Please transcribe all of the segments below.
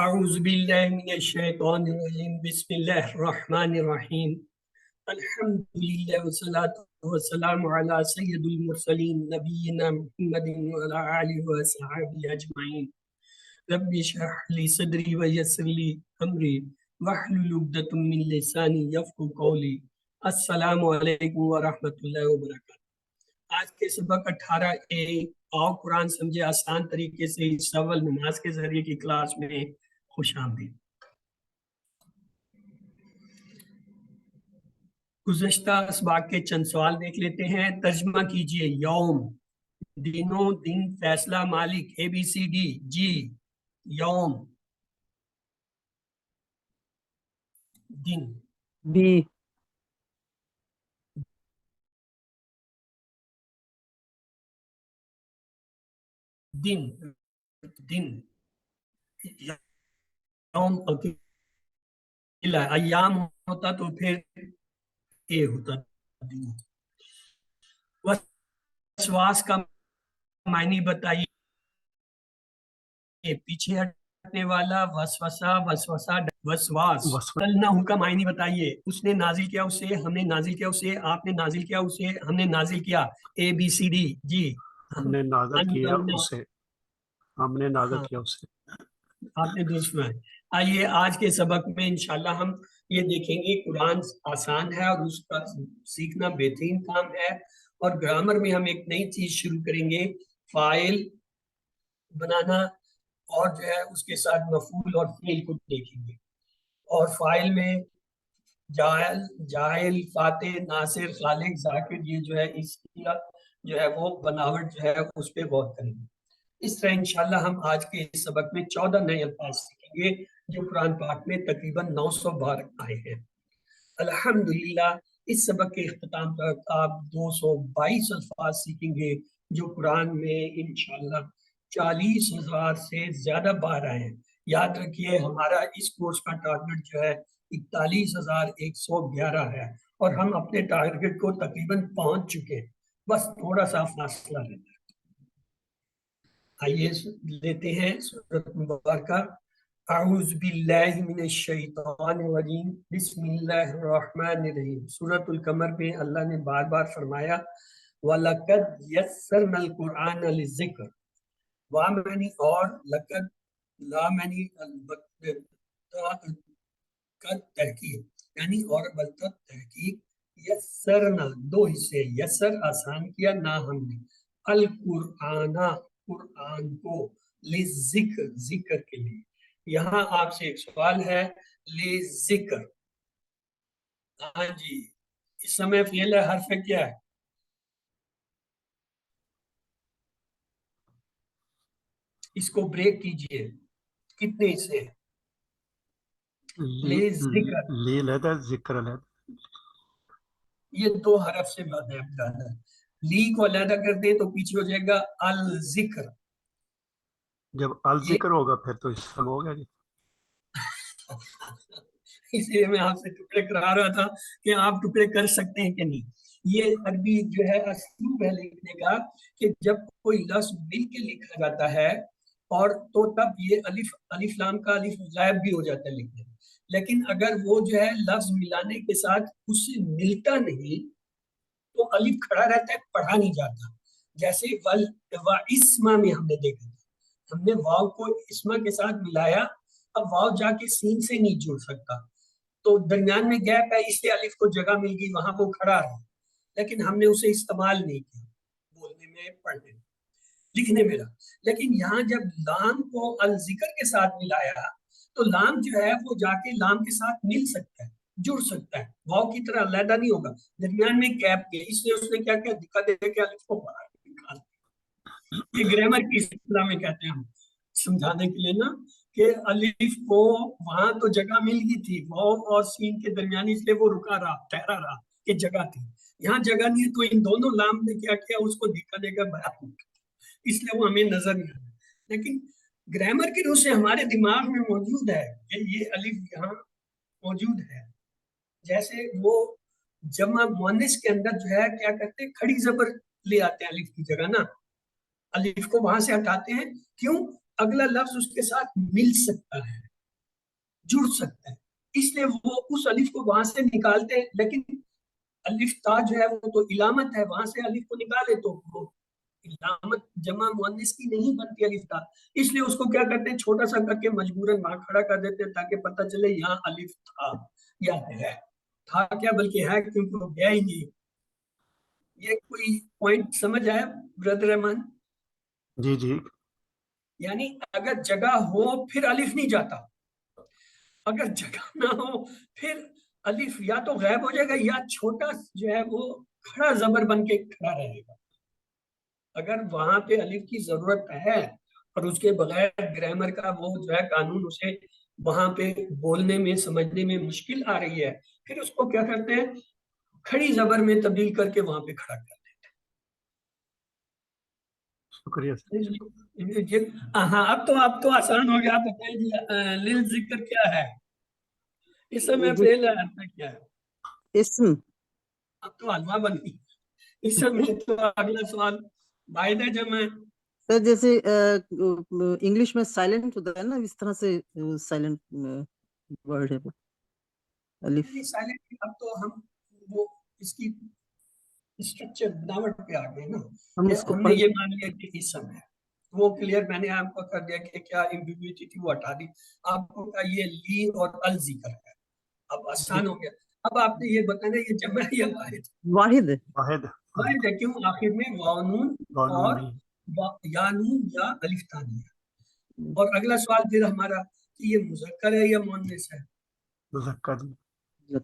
اعوذ باللہ من الشیطان الرجیم بسم اللہ الرحمن الرحیم الحمد للہ والصلاة والسلام علی سید المرسلین نبینا محمد وعلی آلہ وصحبہ اجمعین رب اشرح لی صدری ویسر لی امری واحلل عقدۃ من لسانی یفقہوا قولی۔ السلام علیکم ورحمۃ اللہ وبرکاتہ۔ آج کے سبق 18A آؤ قرآن سمجھے آسان طریقے سے اس اول نماز کے ذریعے کی کلاس میں خوش آمدید۔ گزشتہ اسباق کے چند سوال دیکھ لیتے ہیں۔ ترجمہ کیجئے۔ یوم، دنوں، دن، فیصلہ، مالک، ABCD۔ جی، یوم، دن، بی، دن، دن، یوم اکیلا، ایام ہوتا تو پھر اے ہوتا دن۔ وسواس کا معنی بتائیے۔ پیچھے ہٹنے والا، وسوسہ، وسوسہ، وسواس۔ نہ کا معنی بتائیے۔ اس نے نازل کیا اسے، ہم نے نازل کیا اسے، آپ نے نازل کیا اسے، ہم نے نازل کیا۔ ABCD۔ جی، ہم نے نازل کیا اسے، ہم نے نازل کیا اسے۔ آپ نے درست سنا ہے۔ آئیے آج کے سبق میں انشاءاللہ ہم یہ دیکھیں گے قرآن آسان ہے اور اس کا سیکھنا بہترین کام ہے، اور گرامر میں ہم ایک نئی چیز شروع کریں گے، فاعل بنانا، اور جو ہے اس کے ساتھ مفعول اور فعل کو دیکھیں گے۔ اور فاعل میں جاعل، جاعل، فاتح، ناصر، خالق، ذاکر، یہ جو ہے اس کی جو ہے وہ بناوٹ جو ہے اس پہ غور کریں گے۔ اس طرح انشاءاللہ ہم آج کے اس سبق میں 14 نئے الفاظ سیکھیں گے جو قرآن پاک میں تقریباً 900 بار آئے ہیں۔ الحمدللہ اس سبق کے اختتام تک آپ 222 الفاظ سیکھیں گے جو قرآن میں انشاءاللہ 40,000 سے زیادہ بار آئے ہیں۔ یاد رکھیے ہمارا اس کورس کا ٹارگٹ جو ہے 41,111 ہے، اور ہم اپنے ٹارگٹ کو تقریباً پہنچ چکے ہیں، بس تھوڑا سا فاصلہ رہتا ہے۔ آئیے لیتے ہیں سورۃ مبارکہ۔ اعوذ باللہ من الشیطان الرجیم بسم اللہ الرحمن الرحیم۔ سورۃ القمر میں اللہ نے بار بار فرمایا وَلَقَدْ يَسَّرْنَا الْقُرْآنَ لِلذِّكْرِ، وا معنی اور، لقد، لا معنی تحقیق، یعنی اور البتہ تحقیق، یسرنا دو حصے، یسر آسان کیا، نہ ہم نے، القرآن قرآن کو، لذکر ذکر کے لیے۔ یہاں آپ سے ایک سوال ہے، لذکر، ہاں جی اس سمے فعل ہے، حرف کیا ہے؟ اس کو بریک کیجئے، کتنے حصے؟ لی علیحدہ، ذکر علیحدہ۔ یہ دو حرف سے بات ہے، لی کو علیحدہ کر دیں تو پیچھے ہو جائے گا الذکر۔ جب الذکر ہوگا پھر تو اسم ہو گیا جی۔ اس لیے میں آپ سے ٹکڑے کرا رہا تھا کہ آپ ٹکڑے کر سکتے ہیں کہ نہیں۔ یہ عربی جو ہے اسلوب ہے لکھنے کا کہ جب کوئی لفظ مل کے لکھا جاتا ہے اور تو تب یہ الف لام کا الف غائب بھی ہو جاتا ہے لکھنے میں، لیکن اگر وہ جو ہے لفظ ملانے کے ساتھ اس سے ملتا نہیں تو الف کھڑا رہتا ہے، پڑھا نہیں جاتا۔ جیسے اسما میں ہم نے دیکھا تھا، ہم نے واو کو اسما کے ساتھ ملایا، اب واو جا کے سین سے نہیں جڑ سکتا تو درمیان میں گیپ ہے، اس لیے الف کو جگہ مل گئی، وہاں وہ کھڑا رہا، لیکن ہم نے اسے استعمال نہیں کیا بولنے میں، پڑھنے میں، لکھنے میں رہا۔ لیکن یہاں جب لام کو الذکر کے ساتھ ملایا تو لام جو ہے وہ جا کے لام کے ساتھ مل سکتا ہے، جڑ سکتا ہے، واو کی طرح علیحدہ نہیں ہوگا، درمیان میں گیپ کے، اس لیے اس نے کیا کیا دکھا دے کے الف کو باہر نکال۔ یہ گرامر کی اصطلاح میں کہتے ہیں ہم سمجھانے کے لیے نا کہ الف کو وہاں تو جگہ مل گئی تھی واو اور سین کے درمیان، اس لیے وہ رکا رہا، ٹھہرا رہا کہ جگہ تھی، یہاں جگہ نہیں ہے تو ان دونوں لام نے کیا کیا اس کو دکھانے کا بیان، اس لیے وہ ہمیں نظر نہیں آتا۔ لیکن گرامر کی روح سے ہمارے دماغ میں موجود ہے کہ یہ الف یہاں موجود ہے۔ جیسے وہ جمع مؤنث کے اندر جو ہے کیا کرتے ہیں، کھڑی زبر لے آتے ہیں الف کی جگہ نا، الف کو وہاں سے ہٹاتے ہیں، کیوں؟ اگلا لفظ اس کے ساتھ مل سکتا ہے، جڑ سکتا ہے، اس لیے وہ اس الف کو وہاں سے نکالتے ہیں، لیکن الف تا جو ہے وہ تو علامت ہے، وہاں سے الف کو نکالے تو وہ علامت جمع مؤنث کی نہیں بنتی الف تا، اس لیے اس کو کیا کرتے ہیں چھوٹا سا کر کے مجبوراً وہاں کھڑا کر دیتے ہیں تاکہ پتہ چلے یہاں الف تھا یا ہے، تھا کیا بلکہ ہے، کیونکہ وہ گیا ہی نہیں۔ یہ کوئی پوائنٹ سمجھ آیا برادر رحمان؟ جی جی یعنی اگر جگہ ہو پھر الف نہیں جاتا، اگر جگہ نہ ہو پھر الف یا تو غائب ہو جائے گا یا چھوٹا جو ہے وہ کھڑا زبر بن کے کھڑا رہے گا۔ اگر وہاں پہ الف کی ضرورت ہے اور اس کے بغیر گرامر کا وہ جو ہے قانون اسے وہاں پہ بولنے میں سمجھنے میں مشکل آ رہی ہے، پھر اس کو کیا کرتے ہیں کھڑی زبر میں تبدیل کر کے وہاں پہ کھڑا کر شکریہ دیتے ہیں۔ ہاں اب تو آسان ہو گیا، آپ بتائیں جی لیل ذکر کیا ہے؟ اس میں پہلے آتا کیا ہے؟ اسم اب تو حلوہ بن گئی، اس میں تو اگلا سوال واحدہ جمع ہے۔ سر جیسے انگلش میں سائلنٹ ہوتا ہے نا، اس طرح سے سائلنٹ ورڈ ہے وہ الف۔ سائلنٹ اب تو ہم وہ اس کی اسٹرکچر بناوٹ پہ آ گئے نا، ہم اس کو ہم نے یہ مان لیا کہ اسم ہے، وہ کلیئر میں نے آپ کو کر دیا کہ کیا ایمبیگوئٹی تھی وہ ہٹا دی، آپ کو کہا یہ لی اور ال ذکر ہے، اب آسان ہو گیا۔ اب آپ نے یہ بتانا یہ جمع ہے یا واحد؟ واحد ہے۔ واحد واحد ہے، کیوں؟ آخر میں واو نون قانون اور نہیں یا نون یا الف ثانی ہے۔ اور اگلا سوال پھر ہمارا کہ یہ مذکر ہے یا مؤنث ہے؟ مذکر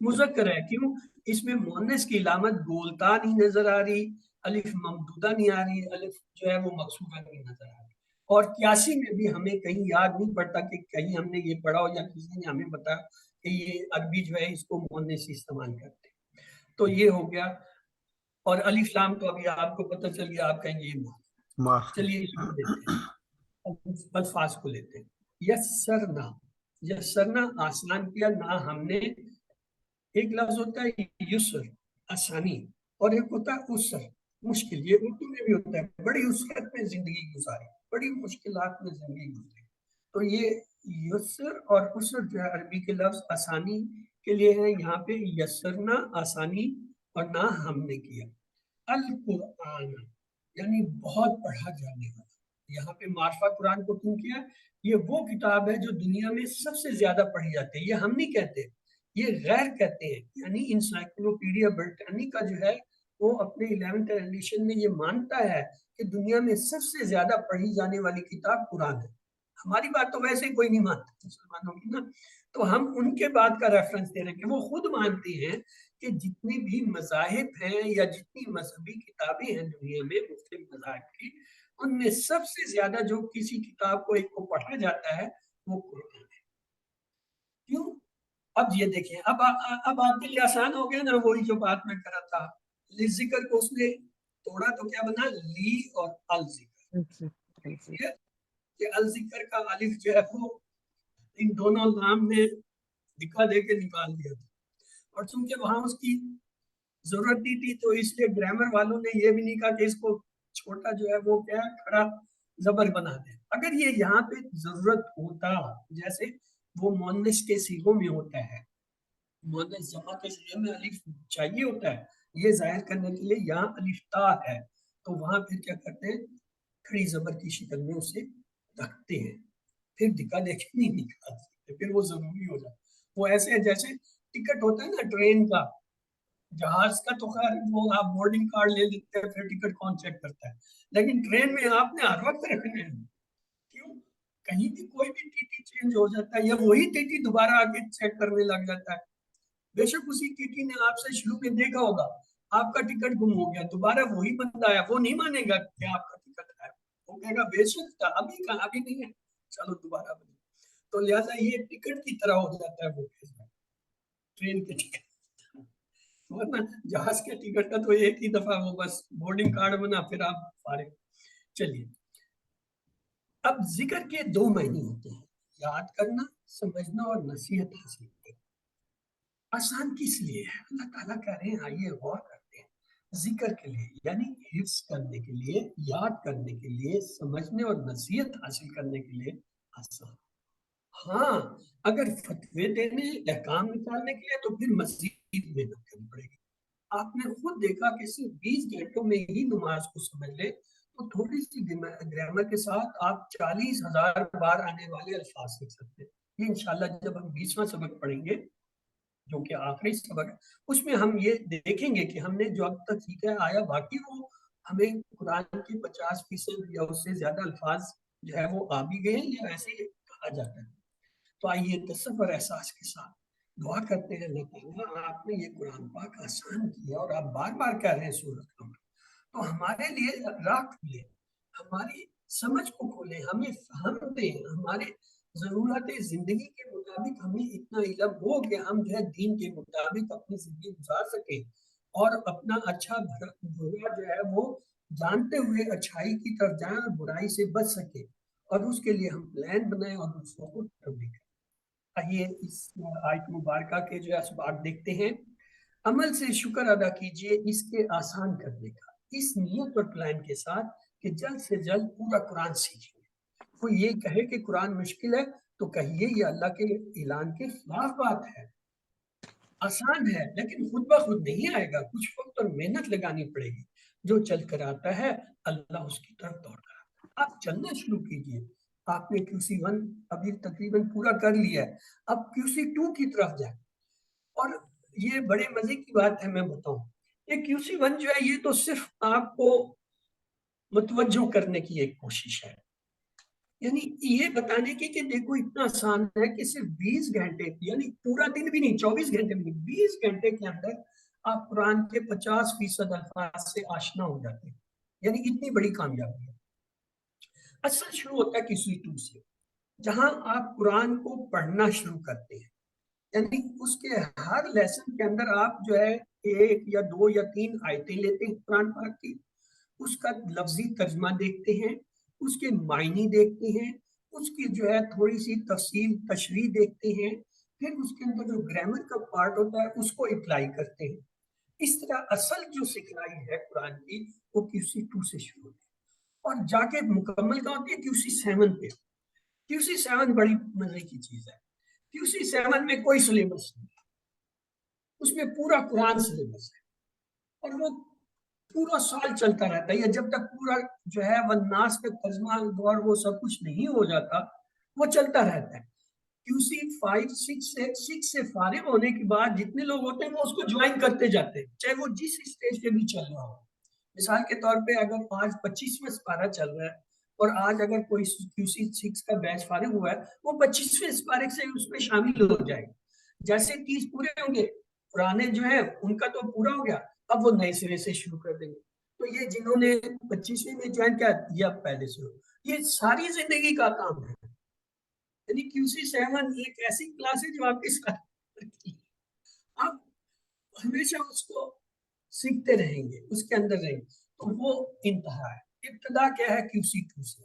مذکر ہے، کیوں؟ اس میں مؤنث کی علامت گولتا نہیں نظر آ رہی، الف ممدودہ نہیں آ رہی، الف جو ہے وہ مقصورہ نہیں نظر آ رہی۔ اور 81 میں بھی ہمیں کہیں یاد نہیں پڑتا کہ کہیں ہم نے یہ پڑھا ہو یا کسی نے ہمیں بتایا کہ یہ عربی جو ہے اس کو مؤنث استعمال کرتے ہیں۔ تو یہ ہو گیا، اور الف لام تو ابھی آپ کو پتہ چل گیا، آپ کہیں گے یہ معاف ہے۔ چلیے اس کو لیتے ہیں، الفاظ کو لیتے ہیں۔ یسرنا، یسرنا آسان کیا، نہ ہم نے، ایک لفظ ہوتا ہے یسر آسانی اور ایک ہوتا ہے اسر مشکل، یہ اردو میں بھی ہوتا ہے بڑی اسرت میں زندگی گزاری، بڑی مشکلات میں زندگی گزاری، تو یہ یسر اور اسر جو ہے عربی کے لفظ آسانی کے لیے ہے، یہاں پہ یسرنا آسانی اور نہ ہم نے کیا۔ القرآن یعنی بہت پڑھا جانے والا، یہاں پہ معرفہ قرآن کو کیوں کیا؟ یہ وہ کتاب ہے جو دنیا میں سب سے زیادہ پڑھی جاتی ہے، یہ ہم نہیں کہتے، یہ غیر کہتے ہیں، یعنی انسائکلوپیڈیا برٹانیکا جو ہے وہ اپنے 11th ایڈیشن میں یہ مانتا ہے کہ دنیا میں سب سے زیادہ پڑھی جانے والی کتاب قرآن ہے۔ ہماری بات تو ویسے کوئی نہیں مانتا مسلمانوں کی نا، تو ہم ان کے بات کا ریفرنس دے رہے ہیں کہ وہ خود مانتے ہیں کہ جتنے بھی مذاہب ہیں یا جتنی مذہبی کتابیں ہیں دنیا میں مختلف مذاہب کی، ان میں سب سے زیادہ جو کسی کتاب کو ایک کو پڑھا جاتا ہے وہ قرآن ہے۔ کیوں؟ اب یہ دیکھیں، اب آپ کے لیے آسان ہو گیا نا، وہی جو بات میں کر رہا تھا، ذکر کو اس نے توڑا تو کیا بنا؟ لی اور الذکر، کہ الذکر کا الف جو ہے وہ ان دونوں نام میں دکھا دے کے نکال دیا تھا، اور چونکہ وہاں اس کی ضرورت نہیں تھی تو اس لیے گرامر والوں نے یہ بھی نہیں کہا کہ اس کو چھوٹا جو ہے وہ کیا کھڑا زبر بنا دے۔ اگر یہ یہاں پہ ضرورت ہوتا، جیسے وہ مؤنث کے صیغوں میں ہوتا ہے، مؤنث جمع کے صیغے میں الف چاہیے ہوتا ہے یہ ظاہر کرنے کے لیے، یہاں الف تا ہے تو وہاں پھر کیا کرتے ہیں کھڑی زبر کی شکل میں اسے رکھتے ہیں، پھر دکھا دے کے نہیں نکال سکتے، پھر وہ ضروری ہو جاتا۔ وہ ایسے ہے جیسے ٹکٹ ہوتا ہے نا ٹرین کا، جہاز کا تو خیر وہ آپ بورڈنگ کارڈ لے لیتے ہیں پھر ٹکٹ کون چیک کرتا ہے، لیکن ٹرین میں آپ نے ہر وقت رکھنے ہیں، کیوں؟ کہیں بھی کوئی بھی ٹی ٹی چینج ہو جاتا ہے یا وہی ٹی ٹی دوبارہ آگے چیک کرنے لگ جاتا ہے، بے شک اسی ٹی ٹی نے آپ سے شروع میں دیکھا ہوگا آپ کا ٹکٹ گم ہو گیا، دوبارہ وہی بندہ آیا، وہ نہیں مانے گا کہ آپ کا ٹکٹ ہے، وہ کہے گا بے شک تھا، ابھی کہاں، ابھی نہیں ہے، چلو دوبارہ بنے۔ تو لہٰذا یہ ٹکٹ کی طرح ہو جاتا ہے وہ ٹرین کے ٹکٹ، ورنہ جہاز کے ٹکٹ کا تو ایک ہی دفعہ وہ بس بورڈنگ کارڈ بنا پھر آپ فارغ۔ چلیے، اب ذکر کے دو معنی ہوتے ہیں، یاد کرنا، سمجھنا اور نصیحت حاصل کرنا۔ آسان کس لیے ہے؟ اللہ تعالیٰ کہہ رہے ہیں آئیے غور کرتے ہیں، ذکر کے لیے یعنی حفظ کرنے کے لیے، یاد کرنے کے لیے، سمجھنے اور نصیحت حاصل کرنے کے لیے آسان۔ ہاں اگر فتوے دینے احکام نکالنے کے لیے تو پھر مزید محنت کرنی پڑے گی. آپ نے خود دیکھا کہ صرف 20 گھنٹوں میں ہی نماز کو سمجھ لے تو تھوڑی سی گرامر کے ساتھ آپ 40,000 بار آنے والے الفاظ سیکھ سکتے ہیں. یہ انشاءاللہ جب ہم 20واں سبق پڑھیں گے جو کہ آخری سبق ہے اس میں ہم یہ دیکھیں گے کہ ہم نے جو اب تک سیکھا ہے آیا باقی وہ ہمیں قرآن کے 50% یا اس سے زیادہ الفاظ جو ہے وہ آ بھی گئے ہیں یا ایسے ہی کہا جاتا ہے. تو آئیے تصور احساس کے ساتھ دعا کرتے ہیں اللہ تعالیٰ آپ نے یہ قرآن پاک آسان کیا اور آپ بار بار کہہ رہے ہیں سورۃ قمر تو ہمارے لیے راہ کھولے ہماری سمجھ کو کھولے ہمیں فہم دیں ہمارے ضرورت زندگی کے مطابق ہمیں اتنا علم ہو کہ ہم جو ہے دین کے مطابق اپنی زندگی گزار سکیں اور اپنا اچھا برا جو ہے وہ جانتے ہوئے اچھائی کی طرف جائیں اور برائی سے بچ سکیں اور اس کے لیے ہم پلان بنائیں اور دوسروں کو ترغیب کریں. آئیے اس آیت مبارکہ کے جو اسباق دیکھتے ہیں. عمل سے شکر ادا کیجئے اس کے آسان کرنے کا اس نیت اور پلان کے ساتھ کہ جلد سے جلد پورا قرآن سیکھیں. کوئی یہ کہے کہ قرآن مشکل ہے تو کہیے یہ اللہ کے اعلان کے خلاف بات ہے. آسان ہے لیکن خود بخود نہیں آئے گا کچھ وقت اور محنت لگانی پڑے گی. جو چل کر آتا ہے اللہ اس کی طرف دوڑ کر آتا ہے. آپ چلنا شروع کیجئے. آپ نے QC1 ابھی تقریباً پورا کر لیا ہے اب QC2 کی طرف جائیں. اور یہ بڑے مزے کی بات ہے میں بتاؤں یہ QC1 جو ہے یہ تو صرف آپ کو متوجہ کرنے کی ایک کوشش ہے یعنی یہ بتانے کی کہ دیکھو اتنا آسان ہے کہ صرف 20 گھنٹے یعنی پورا دن بھی نہیں 24 گھنٹے بھی نہیں 20 گھنٹے کے اندر آپ قرآن کے 50% الفاظ سے آشنا ہو جاتے ہیں یعنی اتنی بڑی کامیابی ہے. اصل شروع ہوتا ہے QC2 سے جہاں آپ قرآن کو پڑھنا شروع کرتے ہیں یعنی اس کے ہر لیسن کے اندر آپ جو ہے 1 یا 2 یا 3 آیتیں لیتے ہیں قرآن پاک کی اس کا لفظی ترجمہ دیکھتے ہیں اس کے معنی دیکھتے ہیں اس کی جو ہے تھوڑی سی تفصیل تشریح دیکھتے ہیں پھر اس کے اندر جو گرامر کا پارٹ ہوتا ہے اس کو اپلائی کرتے ہیں. اس طرح اصل جو سکھلائی ہے قرآن کی وہ QC2 سے شروع ہوتی ہے اور جا کے مکمل کا ہوتی ہے QC7 پہ. QC7 بڑی مزے کی چیز ہے. QC7 میں کوئی سلیبس نہیں اس میں پورا قرآن سلیبس ہے اور وہ پورا سال چلتا رہتا ہے یا جب تک پورا جو ہے والناس کا ترجمہ دور وہ سب کچھ نہیں ہو جاتا وہ چلتا رہتا ہے. QC5 6 سے فارغ ہونے کے بعد جتنے لوگ ہوتے ہیں وہ اس کو جوائن کرتے جاتے ہیں چاہے وہ جس اسٹیج پہ بھی چل رہا ہو. مثال کے طور پہ اگر آج 25واں سپارہ چل رہا ہے اور آج اگر کوئی QC6 کا بیچ فارغ ہوا ہے وہ 25ویں سپارے سے اس میں شامل ہو جائے گا. جیسے 30 پورے ہوں گے پرانے جو ہیں ان کا تو پورا ہو گیا اب وہ نئے سرے سے شروع کر دیں گے. تو یہ جنہوں نے 25ویں میں جوائن کیا یہ اب پہلے سے ہو یہ ساری زندگی کا کام ہے یعنی QC7 ایک ایسی کلاس ہے جو آپ کے ساتھ آپ ہمیشہ اس کو سیکھتے رہیں گے اس کے اندر رہیں گے تو وہ انتہا ہے. ابتدا کیا ہے QC2 سے.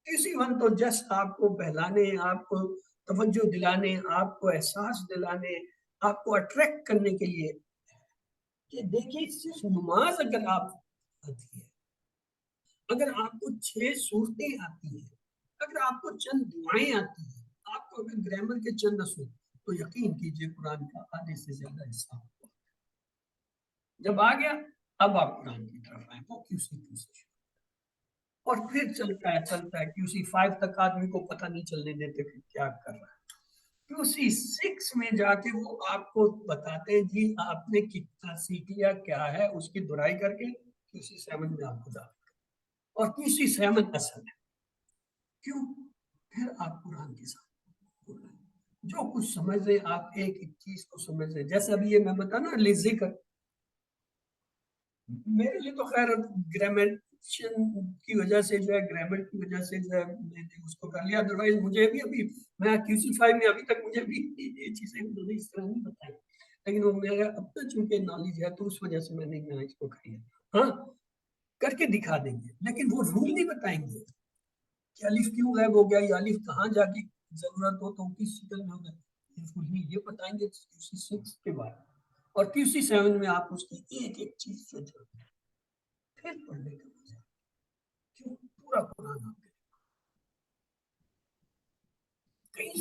QC1 تو جسٹ آپ کو بہلانے آپ کو توجہ دلانے آپ کو احساس دلانے آپ کو اٹریکٹ کرنے کے لیے کہ دیکھیے صرف نماز اگر آپ آتی ہے اگر آپ کو 6 صورتیں آتی ہیں اگر آپ کو چند دعائیں آتی ہیں آپ کو اگر گرامر کے چند اصول تو یقین کیجئے قرآن کا آدھے سے زیادہ حصہ جب آ گیا اب آپ قرآن کی طرف آئے وہ QC2 سے شروع اور پھر چلتا ہے QC5 تک آدمی کو پتہ نہیں چلنے دیتے کہ کیا کر رہا ہے. QC6 میں جا کے وہ آپ کو بتاتے ہیں جی آپ نے کتنا سیکھ لیا کیا ہے اس کی دہرائی کر کے QC7 میں آپ کو داخل اور QC7 اصل ہے. کیوں پھر آپ قرآن کے ساتھ جو کچھ سمجھ رہے آپ ایک ایک چیز کو سمجھ رہے جیسے ابھی یہ میں بتانا ذکر میرے لیے تو خیر گرامر کی وجہ سے جو ہے گرامر کی وجہ سے جو ہے میں نے اس کو کر لیا ادروائز مجھے بھی ابھی میں QC5 میں ابھی تک مجھے بھی یہ چیزیں انہوں نے اس طرح نہیں بتائی لیکن وہ میرا اب تک چونکہ نالج ہے تو اس وجہ سے میں نے اس کو کر لیا. ہاں کر کے دکھا دیں گے لیکن وہ رول نہیں بتائیں گے کہ الف کیوں غائب ہو گیا یا الف کہاں جا کے ضرورت ہو تو کس شکل میں ہوگا یہ بتائیں گے QC6 کے بعد اور QC7 میں آپ اس کی ایک ایک چیز سے جڑتے ہیں پھر پڑھنے کا مزہ کیوں پورا قرآن آپ کے کئی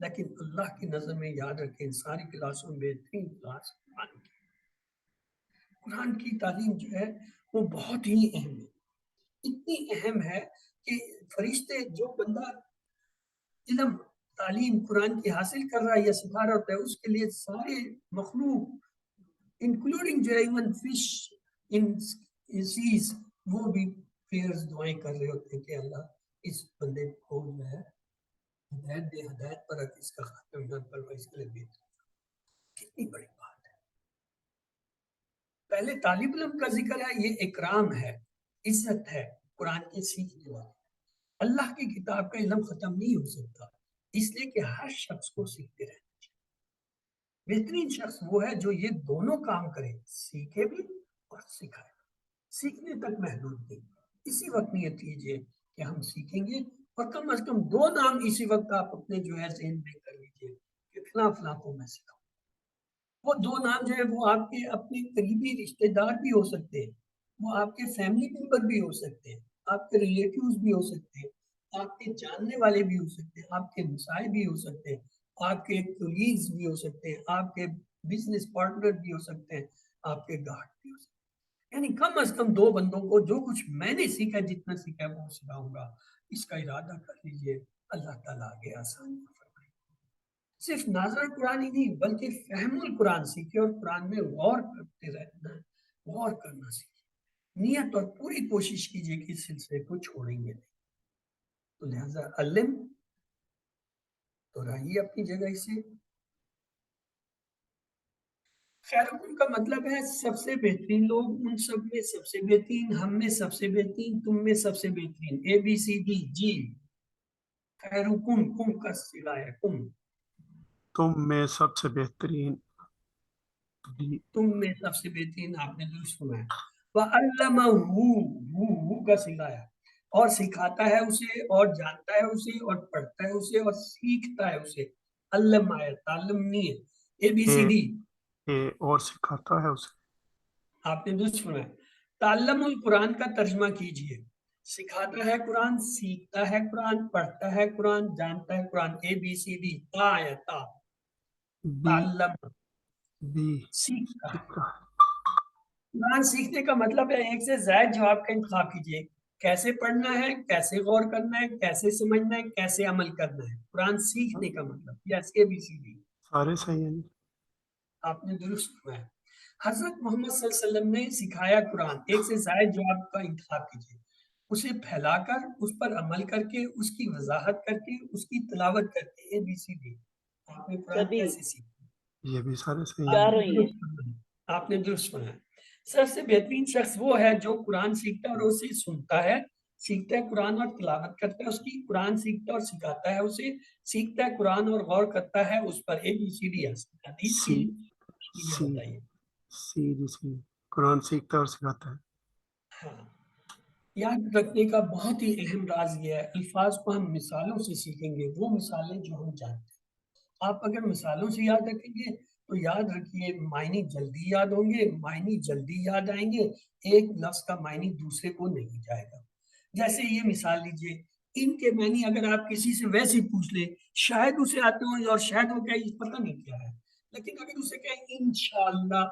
لیکن اللہ کی نظر میں یاد رکھیں ساری کلاسوں میں بہترین کلاس قرآن کی تعلیم جو ہے وہ بہت ہی اہم ہے، اتنی اہم ہے کہ فرشتے جو بندہ علم تعلیم قرآن کی حاصل کر رہا ہے یا سکھا رہا ہوتا ہے اس کے لیے سارے مخلوق انکلوڈنگ جو ہے ایون فش ان سیز وہ بھی پریئرز دعائیں کر رہے ہوتے ہیں کہ اللہ اس بندے کو جو ہے ہدایت دے، ہدایت پر رکھ، اس کا خاتمہ ایمان پر اس کے لیے بہتر۔ کتنی بڑی بات ہے۔ پہلے طالب علم کا ذکر ہے، یہ اکرام ہے، عزت ہے قرآن کے سیکھنے والے۔ اللہ کی کتاب کا علم ختم نہیں ہو سکتا، اس لیے کہ ہر شخص کو سیکھتے رہنا چاہیے۔ بہترین شخص وہ ہے جو یہ دونوں کام کرے، سیکھے بھی اور سکھائے۔ سیکھنے تک محدود نہیں، اسی وقت نیت کیجیے کہ ہم سیکھیں گے، اور کم از کم 2 نام اسی وقت آپ اپنے جو ہے ذہن میں کر لیجیے کہ فلاں فلاں کو میں سکھاؤں۔ وہ 2 نام جو ہے وہ آپ کے اپنے قریبی رشتے دار بھی ہو سکتے ہیں، وہ آپ کے فیملی ممبر بھی ہو سکتے ہیں، آپ کے ریلیٹیوز بھی ہو سکتے ہیں، آپ کے جاننے والے بھی ہو سکتے ہیں، آپ کے مسائل بھی ہو سکتے ہیں، آپ کے کولیگز بھی ہو سکتے ہیں، آپ کے بزنس پارٹنر بھی ہو سکتے ہیں، آپ کے گارڈ بھی ہو سکتے ہیں۔ یعنی کم از کم 2 بندوں کو جو کچھ میں نے سیکھا، جتنا سیکھا وہ سکھاؤں گا، اس کا ارادہ کر لیجئے، اللہ تعالیٰ آگے آسان فرمائے۔ صرف ناظرہ قرآن ہی نہیں بلکہ فہم القرآن سیکھے، اور قرآن میں غور کرتے رہنا، غور کرنا سیکھے، نیت اور پوری کوشش کیجئے کہ اس سلسلے کو چھوڑیں گے نہیں۔ تو لہذا علم تو رہیے اپنی جگہ سے۔ خیرکم کا مطلب ہے سب سے بہترین لوگ، ان سب میں سب سے بہترین، ہم میں سب سے بہترین، تم میں سب سے بہترین، اے بی سی ڈی جی۔ خیرکم، کم کا صیغہ ہے کم، تم میں سب سے بہترین بھی۔ تم میں سب سے بہترین، آپ نے درست سنا ہے۔ وَعَلَّمَهُ، ہو کا صیغہ ہے، اور سکھاتا ہے اسے، اور جانتا ہے اسے، اور پڑھتا ہے اسے، اور سیکھتا ہے اسے۔ علم ہے، تعلم نہیں ہے۔ اے بی سی ڈی اور سکھاتا ہے اسے۔ آپ نے درست سنا ہے۔ تعلم القرآن کا ترجمہ کیجئے، سکھاتا ہے قرآن، سیکھتا ہے قرآن، پڑھتا ہے قرآن، جانتا ہے قرآن۔ اے بی سی ڈی، تا ہے تا، بھی تعلم بھی سیکھتا ہے۔ سکھاتا ہے۔ قرآن سیکھنے کا مطلب ہے ایک سے زائد جواب کا انتخاب کیجئے، کیسے پڑھنا ہے، کیسے غور کرنا ہے، کیسے سمجھنا ہے، کیسے عمل کرنا ہے۔ قرآن سیکھنے کا مطلب، یس، اے بی سی ڈی، سارے صحیح ہیں۔ آپ نے درست سنا ہے۔ حضرت محمد صلی اللہ علیہ وسلم نے سکھایا قرآن، ایک سے زائد جواب کا انتخاب کیجئے، اسے پھیلا کر، اس پر عمل کر کے، اس کی وضاحت کر کے، اس کی تلاوت کر کے۔ اے بی سی ڈی، آپ نے قرآن سبھی کیسے سیکھا؟ یہ بھی سارے صحیح ہیں۔ چاروں ہی ہیں۔ آپ نے درست سنا ہے۔ سب سے بہترین شخص وہ ہے جو قرآن سیکھتا ہے اور اسے سنتا ہے، سیکھتا ہے قرآن اور تلاوت کرتا ہے اس کی، قرآن سیکھتا ہے اور سکھاتا ہے اسے، سیکھتا ہے قرآن اور غور کرتا ہے اس پر۔ اے بی سی ڈی حدیث کی سی سی بتائیے۔ سی قرآن سیکھتا ہے اور سکھاتا ہے۔ ہاں، یاد رکھنے کا بہت ہی اہم راز یہ ہے، الفاظ کو ہم مثالوں سے سیکھیں گے، وہ مثالیں جو ہم جانتے ہیں۔ آپ اگر مثالوں سے یاد رکھیں گے تو یاد رکھیے معنی جلدی یاد ہوں گے، معنی جلدی یاد آئیں گے، ایک لفظ کا معنی دوسرے کو نہیں جائے گا۔ جیسے یہ مثال لیجئے، ان کے معنی اگر آپ کسی سے ویسے پوچھ لیں، شاید اسے آتے ہوں اور شاید وہ کہے پتہ نہیں کیا ہے، لیکن اگر اسے کہیں انشاءاللہ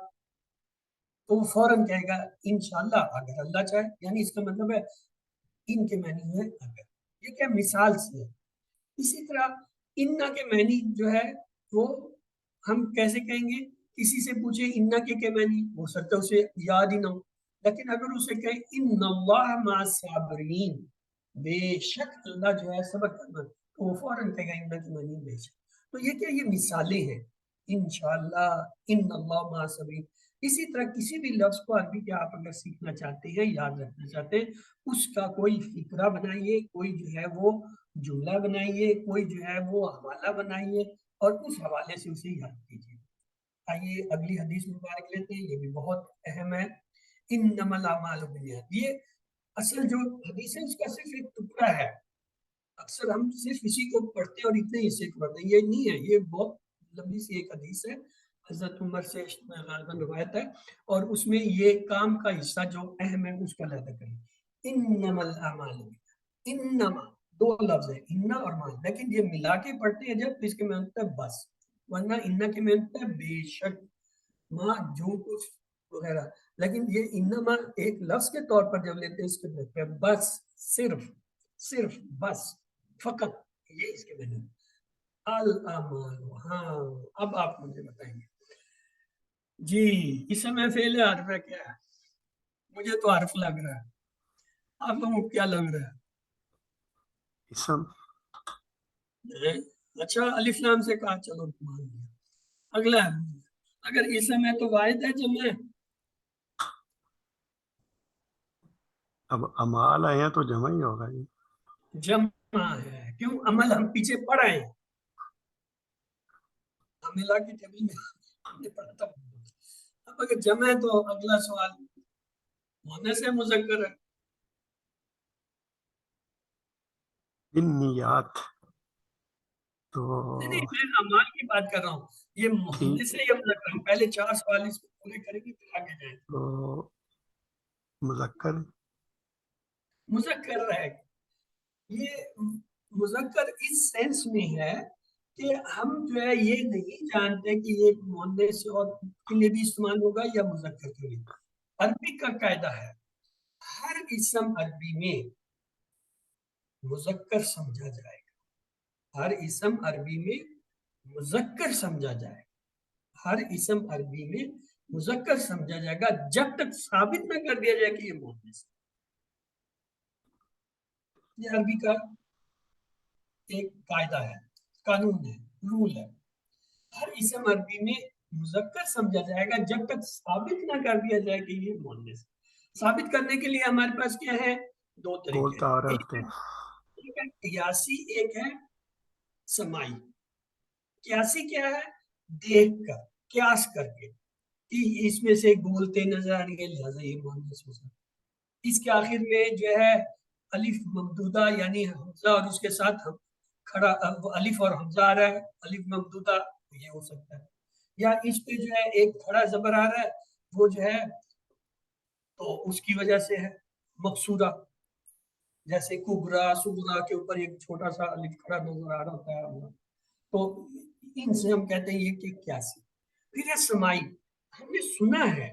تو وہ فوراً کہے گا انشاءاللہ، اگر اللہ چاہے، یعنی اس کا مطلب ہے ان کے معنی ہے اگر۔ یہ کیا مثال سے ہے۔ اسی طرح انا کے معنی جو ہے وہ ہم کیسے کہیں گے، کسی سے پوچھیں انا کے کیا معنی، ہو سکتا ہے اسے یاد ہی نہ ہو، لیکن اگر اسے کہیں ان اللہ مع الصابرین، بے شک اللہ جو ہے صبر کرنا، تو وہ فوراً کہے گا انا کے معنی بے شک۔ تو یہ کیا، یہ مثالیں ہیں، انشاءاللہ، ان اللہ مع الصابرین۔ اسی طرح کسی بھی لفظ کو عربی کے آپ اگر سیکھنا چاہتے ہیں، یاد رکھنا چاہتے ہیں، اس کا کوئی فقرہ بنائیے، کوئی جو ہے وہ جملہ بنائیے، کوئی جو ہے وہ حوالہ بنائیے، اور اس حوالے سے اسے یاد کیجیے۔ آئیے اگلی حدیث مبارک لیتے ہیں، یہ بھی بہت اہم ہے۔ انما الاعمال بالنیات، یہ اصل جو حدیث ہے اس کا صرف ایک ٹکڑا ہے، اکثر ہم صرف اسی کو پڑھتے ہیں اور اتنے حصے کو پڑھتے ہیں، یہ نہیں ہے، یہ بہت لمبی سی ایک حدیث ہے، حضرت عمر سے غالباً روایت ہے، اور اس میں یہ کام کا حصہ جو اہم ہے اس کا علیحدہ کریں۔ انما الاعمال، انما دو لفظ ہے انا اور ما، لیکن یہ ملا کے پڑھتے ہیں جب اس کے میں ہوتا ہے بس، ورنہ انا کے میں ہوتا ہے بے شک، ما جو کچھ وغیرہ، لیکن یہ انما ایک لفظ کے طور پر جب لیتے ہیں اس کے میں بس، صرف، صرف، بس، فقط، یہ اس کے میں الاعمال۔ ہاں اب آپ مجھے بتائیں گے جی اس میں فعل حرف ہے کیا ہے؟ مجھے تو حرف لگ رہا ہے، آپ لوگوں کو کیا لگ رہا اسم، ہے؟ اچھا الف لام سے کہا، چلو مان لیا۔ اگلا ہے، اگر اسم ہے تو واحد ہے جمع ہے؟ اب امال آئے ہیں تو جمع ہی ہوگا جی۔ جمع ہے، کیوں؟ عمل ہم پیچھے پڑھ آئے ہیں، عملہ کی جمع میں ہم نے پڑھا تھا۔ اب اگر جمع ہے تو اگلا سوال مؤنث ہے مذکر ہے؟ بالنیات تو نہیں نہیں، میں اعمال کی بات کر رہا ہوں، یہ مؤنث ہے یا مذکر ہے؟ پہلے 4 سوال اس کو پورے کریں گے پھر آگے جائیں گے۔ تو مذکر، مذکر ہے، یہ مذکر اس سینس میں ہے کہ ہم جو ہے یہ نہیں جانتے کہ یہ مؤنث اور کے لیے بھی استعمال ہوگا یا مذکر کے لیے۔ عربی کا قاعدہ ہے ہر اسم عربی میں مذکر سمجھا جائے گا، ہر اسم عربی میں مذکر سمجھا جائے گا، ہر اسم عربی میں مذکر سمجھا جائے گا جب تک ثابت نہ کر دیا جائے کہ یہ مؤنث ہے۔ یہ عربی کا ایک قاعدہ ہے، قانون ہے، رول ہے، ہر اسم عربی میں مذکر سمجھا جائے گا جب تک ثابت نہ کر دیا جائے کہ یہ مؤنث ہے۔ ثابت کرنے کے لیے ہمارے پاس کیا ہے؟ 2 طریقے، بولتا آ رہا ایک تھے ہے قیاسی، ایک ہے سمائی۔ قیاسی کیا ہے؟ دیکھ کر، قیاس کر کے کہ اس میں سے بولتے نظر آ رہی ہے لہذا یہ مؤنث ہو سکتا ہے، اس کے آخر میں جو ہے الف ممدودہ یعنی حمزہ اور اس کے ساتھ ہم کھڑا الف اور حمزہ آ رہا ہے، الف ممدودہ، یہ ہو سکتا ہے، یا اس پہ جو ہے ایک کھڑا زبر آ رہا ہے وہ جو ہے تو اس کی وجہ سے ہے مقصورہ، جیسے کبرا سغرا کے اوپر ایک چھوٹا سا الف کھڑا نظر آ رہا ہوتا ہے، تو ان سے ہم کہتے ہیں یہ کہ کیاسی۔ پھر ہے سمائی، ہم نے سنا ہے،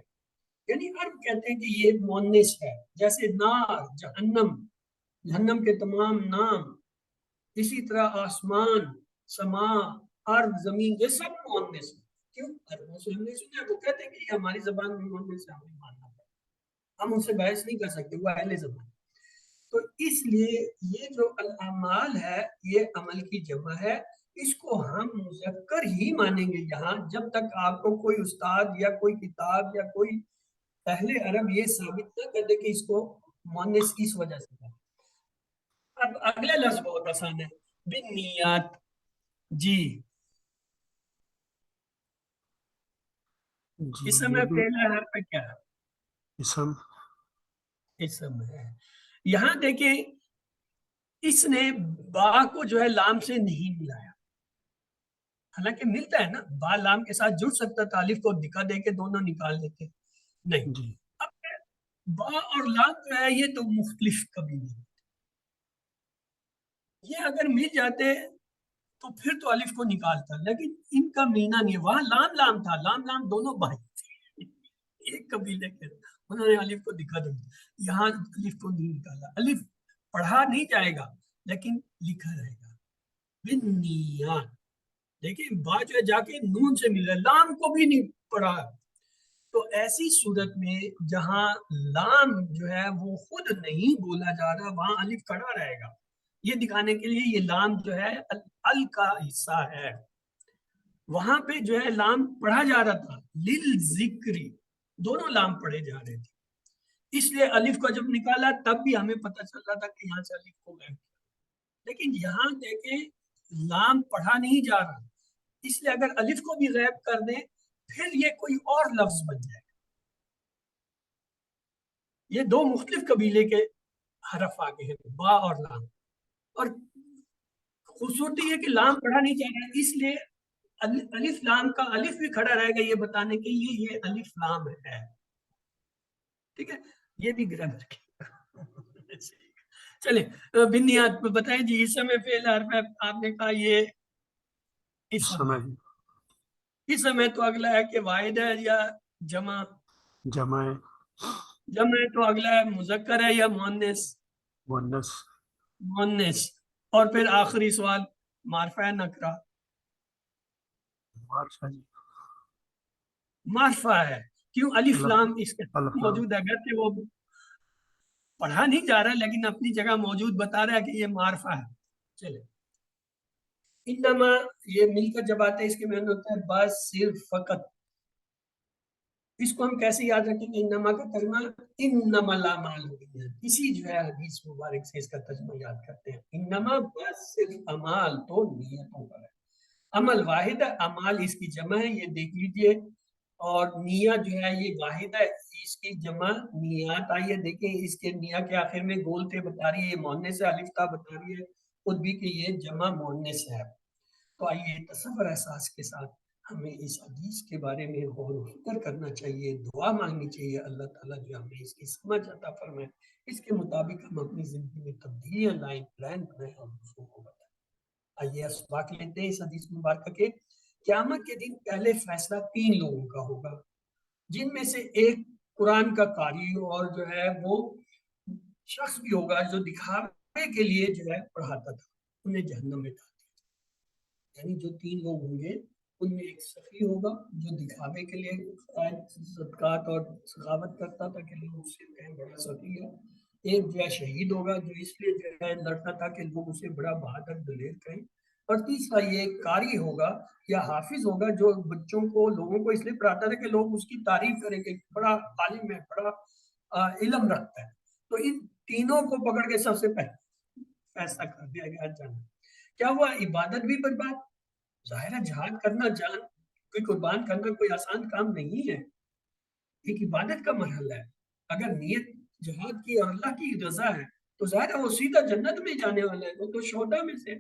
یعنی عرب کہتے ہیں کہ یہ مؤنث ہے، جیسے نار، جہنم، جہنم کے تمام نام، اسی طرح آسمان، سما، ارض، زمین، یہ سب مؤنث ہیں۔ کیوں؟ عربوں سے ہم نے سنا ہے، وہ کہتے ہیں کہ یہ ہماری زبان میں مؤنث ہے، ہمیں ماننا پڑتا، ہم ان سے بحث نہیں کر سکتے، وہ اہل زبان۔ تو اس لیے یہ جو الاعمال ہے یہ عمل کی جمع ہے، اس کو ہم مذکر ہی مانیں گے یہاں جب تک آپ کو کوئی استاد یا کوئی کتاب یا کوئی اہل عرب یہ ثابت نہ کر دے کہ اس کو مؤنث اس وجہ سے ہے۔ اب اگلا لفظ بہت آسان ہے، بالنیات، جی جی اسم یہ ہے، بھی فعل ہے، حرف ہے، کیا ہے؟ اسم، اسم ہے۔ یہاں دیکھیں اس نے با کو جو ہے لام سے نہیں ملایا، حالانکہ ملتا ہے نا، با لام کے ساتھ جڑ سکتا تھا، الف کو دکھا دے کے دونوں نکال دیتے، نہیں۔ جی اب با اور لام جو ہے یہ تو مختلف قبیلے، یہ اگر مل جاتے تو پھر تو الف کو نکالتا، لیکن ان کا ملنا نہیں ہے، وہاں لام لام تھا، لام لام دونوں بھائی تھے ایک قبیلے کے، انہوں نے الف کو دکھا دیا، یہاں الف کو نہیں نکالا، الف پڑھا نہیں جائے گا لیکن لکھا رہے گا، بالنیات۔ دیکھیں با جو ہے جا کے نون سے مل رہا ہے، لام کو بھی نہیں پڑھا، تو ایسی صورت میں جہاں لام جو ہے وہ خود نہیں بولا جا رہا وہاں الف کھڑا رہے گا، یہ دکھانے کے لیے یہ لام جو ہے ال کا حصہ ہے، وہاں پہ جو ہے لام پڑھا جا رہا تھا، للذکری، دونوں لام پڑھے جا رہے تھے، اس لیے الف کو جب نکالا تب بھی ہمیں پتہ چل رہا تھا کہ یہاں سے الف کو غائب کیا، لیکن یہاں دیکھیں لام پڑھا نہیں جا رہا، اس لیے اگر الف کو بھی غائب کر دیں پھر یہ کوئی اور لفظ بن جائے گا، یہ دو مختلف قبیلے کے حرف آگے ہیں، با اور لام، اور خوبصورتی ہے کہ لام پڑھا نہیں جا رہا، اس لیے الف لام کا الف بھی کھڑا رہے گا، یہ بتانے کے لیے یہ الف لام ہے، ٹھیک ہے، یہ بھی گرامر کی چلے بنیاد بتائیں جی، اس سمے فعل حرف ہے، آپ نے کہا یہ اس سمے، اس سمے تو اگلا ہے کہ واحد ہے یا جمع؟ جمع ہے. جمع ہے تو اگلا ہے مذکر ہے یا مؤنث؟ مؤنث. مؤنث. اور پھر آخری سوال معرفہ ہے نکرہ؟ معرفہ جی. معرفہ ہے. کیوں؟ الف لام اس کے الف لام. موجود ہے، اگرچہ وہ پڑھا نہیں جا رہا لیکن اپنی جگہ موجود بتا رہا ہے کہ یہ معرفہ ہے. چلے انما یہ مل کر جب آتے ہیں اس کے معنی ہوتا ہے بس، صرف، فقط. اس کو ہم کیسے یاد رکھیں گے؟ انما کا ترجمہ انما الاعمال بالنیات، اسی جو ہے حدیث مبارک سے اس کا ترجمہ یاد کرتے ہیں. انما بس صرف اعمال تو نیتوں پر ہے. عمل واحد ہے، اعمال اس کی جمع ہے، یہ دیکھ لیجئے. اور نیت جو ہے یہ واحد ہے، اس کی جمع نیات. آئیے دیکھیں اس کے نیا کے آخر میں گول تے بتا رہی ہے، یہ مؤنث ہے، الف تا بتا رہی ہے خود بھی کہ یہ جمع مؤنث ہے. تو آئیے تصور احساس کے ساتھ ہمیں اس حدیث کے بارے میں غور و فکر کرنا چاہیے، دعا مانگنی چاہیے اللہ تعالیٰ جو ہمیں اس کی سمجھ عطا فرمائے، اس کے مطابق ہم اپنی زندگی میں تبدیلیاں لائیں، پلان بنائیں اور دوسروں کو بتائیں. آئیے اسباق لیتے ہیں اس حدیث مبارکہ کے. قیامت کے دن پہلے فیصلہ 3 لوگوں کا ہوگا، جن میں سے ایک قرآن کا قاری اور جو ہے وہ شخص بھی ہوگا جو دکھاوے کے لیے جو ہے پڑھاتا تھا، انہیں جہنم میں ڈال دیا. یعنی جو 3 لوگ ہوں گے ان میں ایک سخی ہوگا جو دکھاوے کے لیے صدقات اور سخاوت کرتا تھا کہ لوگ اس سے کہیں بڑا سخی ہے. ایک جو ہے شہید ہوگا جو اس لیے جو ہے لڑتا تھا کہ لوگ اسے بڑا بہادر دلیر کہیں. اور تیسرا یہ ایک قاری ہوگا یا حافظ ہوگا جو بچوں کو، لوگوں کو اس لیے پڑھاتا تھا کہ لوگ اس کی تعریف کریں کہ بڑا عالم ہے، بڑا علم رکھتا ہے. تو ان تینوں کو پکڑ کے سب سے پہلے فیصلہ کر دیا گیا جانا. کیا ہوا؟ عبادت بھی برباد. ظاہر ہے جہاد کرنا، جان کوئی قربان کرنا کوئی آسان کام نہیں ہے، ایک عبادت کا مرحلہ ہے. اگر نیت جہاد کی اور اللہ کی رضا ہے تو ظاہر ہے وہ سیدھا جنت میں جانے والا ہے، وہ تو شہداء میں سے.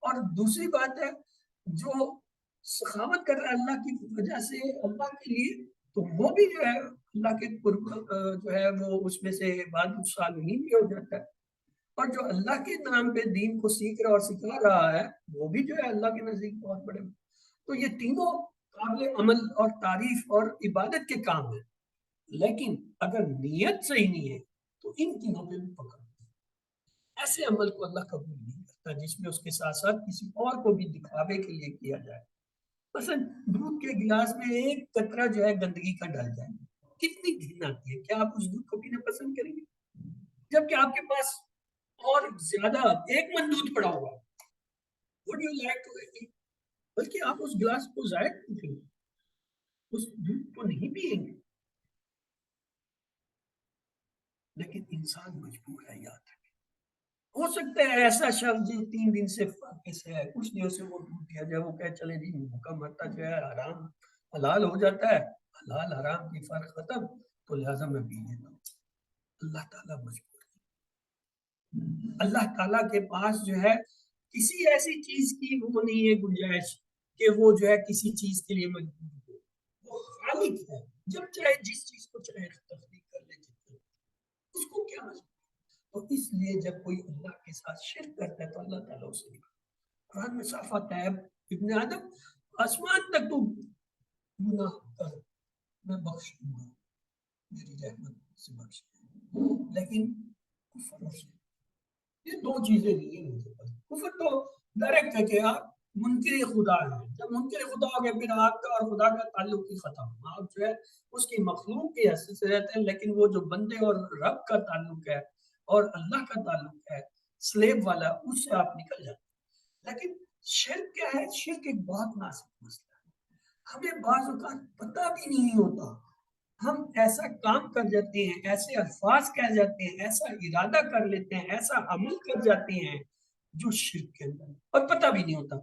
اور دوسری بات ہے جو سخاوت کر رہا ہے اللہ کی وجہ سے اللہ کے لیے، تو وہ بھی جو ہے اللہ کے قرب جو ہے وہ اس میں سے بعد الصالحین بھی ہو جاتا ہے. اور جو اللہ کے نام پہ دین کو سیکھ رہا اور سکھا رہا ہے وہ بھی جو ہے اللہ کے نزدیک بہت بڑے. تو یہ تینوں قابل عمل اور تعریف اور عبادت کے کام ہیں، لیکن اگر نیت صحیح نہیں ہے تو ان تینوں پہ بھی پکڑ. ایسے عمل کو اللہ قبول نہیں کرتا جس میں اس کے ساتھ ساتھ کسی اور کو بھی دکھاوے کے لیے کیا جائے. مثلا دودھ کے گلاس میں ایک قطرہ جو ہے گندگی کا ڈال جائے، کتنی گھن آتی ہے. کیا آپ اس دودھ کو پینا پسند کریں گے؟ جبکہ آپ کے پاس اور زیادہ 1 من دودھ پڑا ہوا، would you like to eat؟ بلکہ آپ اس گلاس کو ضائع نہیں کریں گے، اس دودھ کو نہیں پیئیں گے. لیکن انسان مجبور ہے یاد رکھیں. ہو سکتا ہے ایسا شخص جو 3 دن سے فاقے سے ہے، کچھ دنوں سے وہ دودھ دیا جائے، وہ کہے چلے جی بھوکا مرتا جو ہے حرام حلال ہو جاتا ہے، حلال حرام کی فرق ختم، تو لہٰذا میں پی لیتا ہوں. اللہ تعالیٰ مجبور ہے. اللہ تعالیٰ کے پاس جو ہے کسی ایسی چیز کی وہ نہیں ہے گنجائش کہ وہ جو ہے کسی چیز کے لیے مجبور ہو. وہ خالق ہے، جب چاہے جس چیز کو چاہے تخلیق کر لے، اس کو کیا مجبور. تو اس لیے جب کوئی اللہ کے ساتھ شرک کرتا ہے تو اللہ تعالیٰ اسے نہیں. قرآن میں صاف آتا ہے ابن آدم آسمان تک تو گناہ کر میں بخش دوں گا، میری رحمت سے بخش دوں گا، لیکن کفر سے یہ 2 چیزیں نہیں ہیں مجھے پاس. کفر تو ڈائریکٹ ہے کہ آپ منکر خدا ہے. جب منکر خدا ہو گیا پھر آپ کا اور خدا کا تعلق ہی ختم. آپ جو ہے اس کی مخلوق کی حیثیت سے رہتے ہیں، لیکن وہ جو بندے اور رب کا تعلق ہے اور اللہ کا تعلق ہے سلیب والا، اس سے آپ نکل جاتے ہیں. لیکن شرک کیا ہے؟ شرک ایک بہت نازک مسئلہ ہے. ہمیں بعض اوقات پتہ بھی نہیں ہوتا، ہم ایسا کام کر جاتے ہیں، ایسے الفاظ کہہ جاتے ہیں، ایسا ارادہ کر لیتے ہیں، ایسا عمل کر جاتے ہیں جو شرک کے اندر اور پتہ بھی نہیں ہوتا.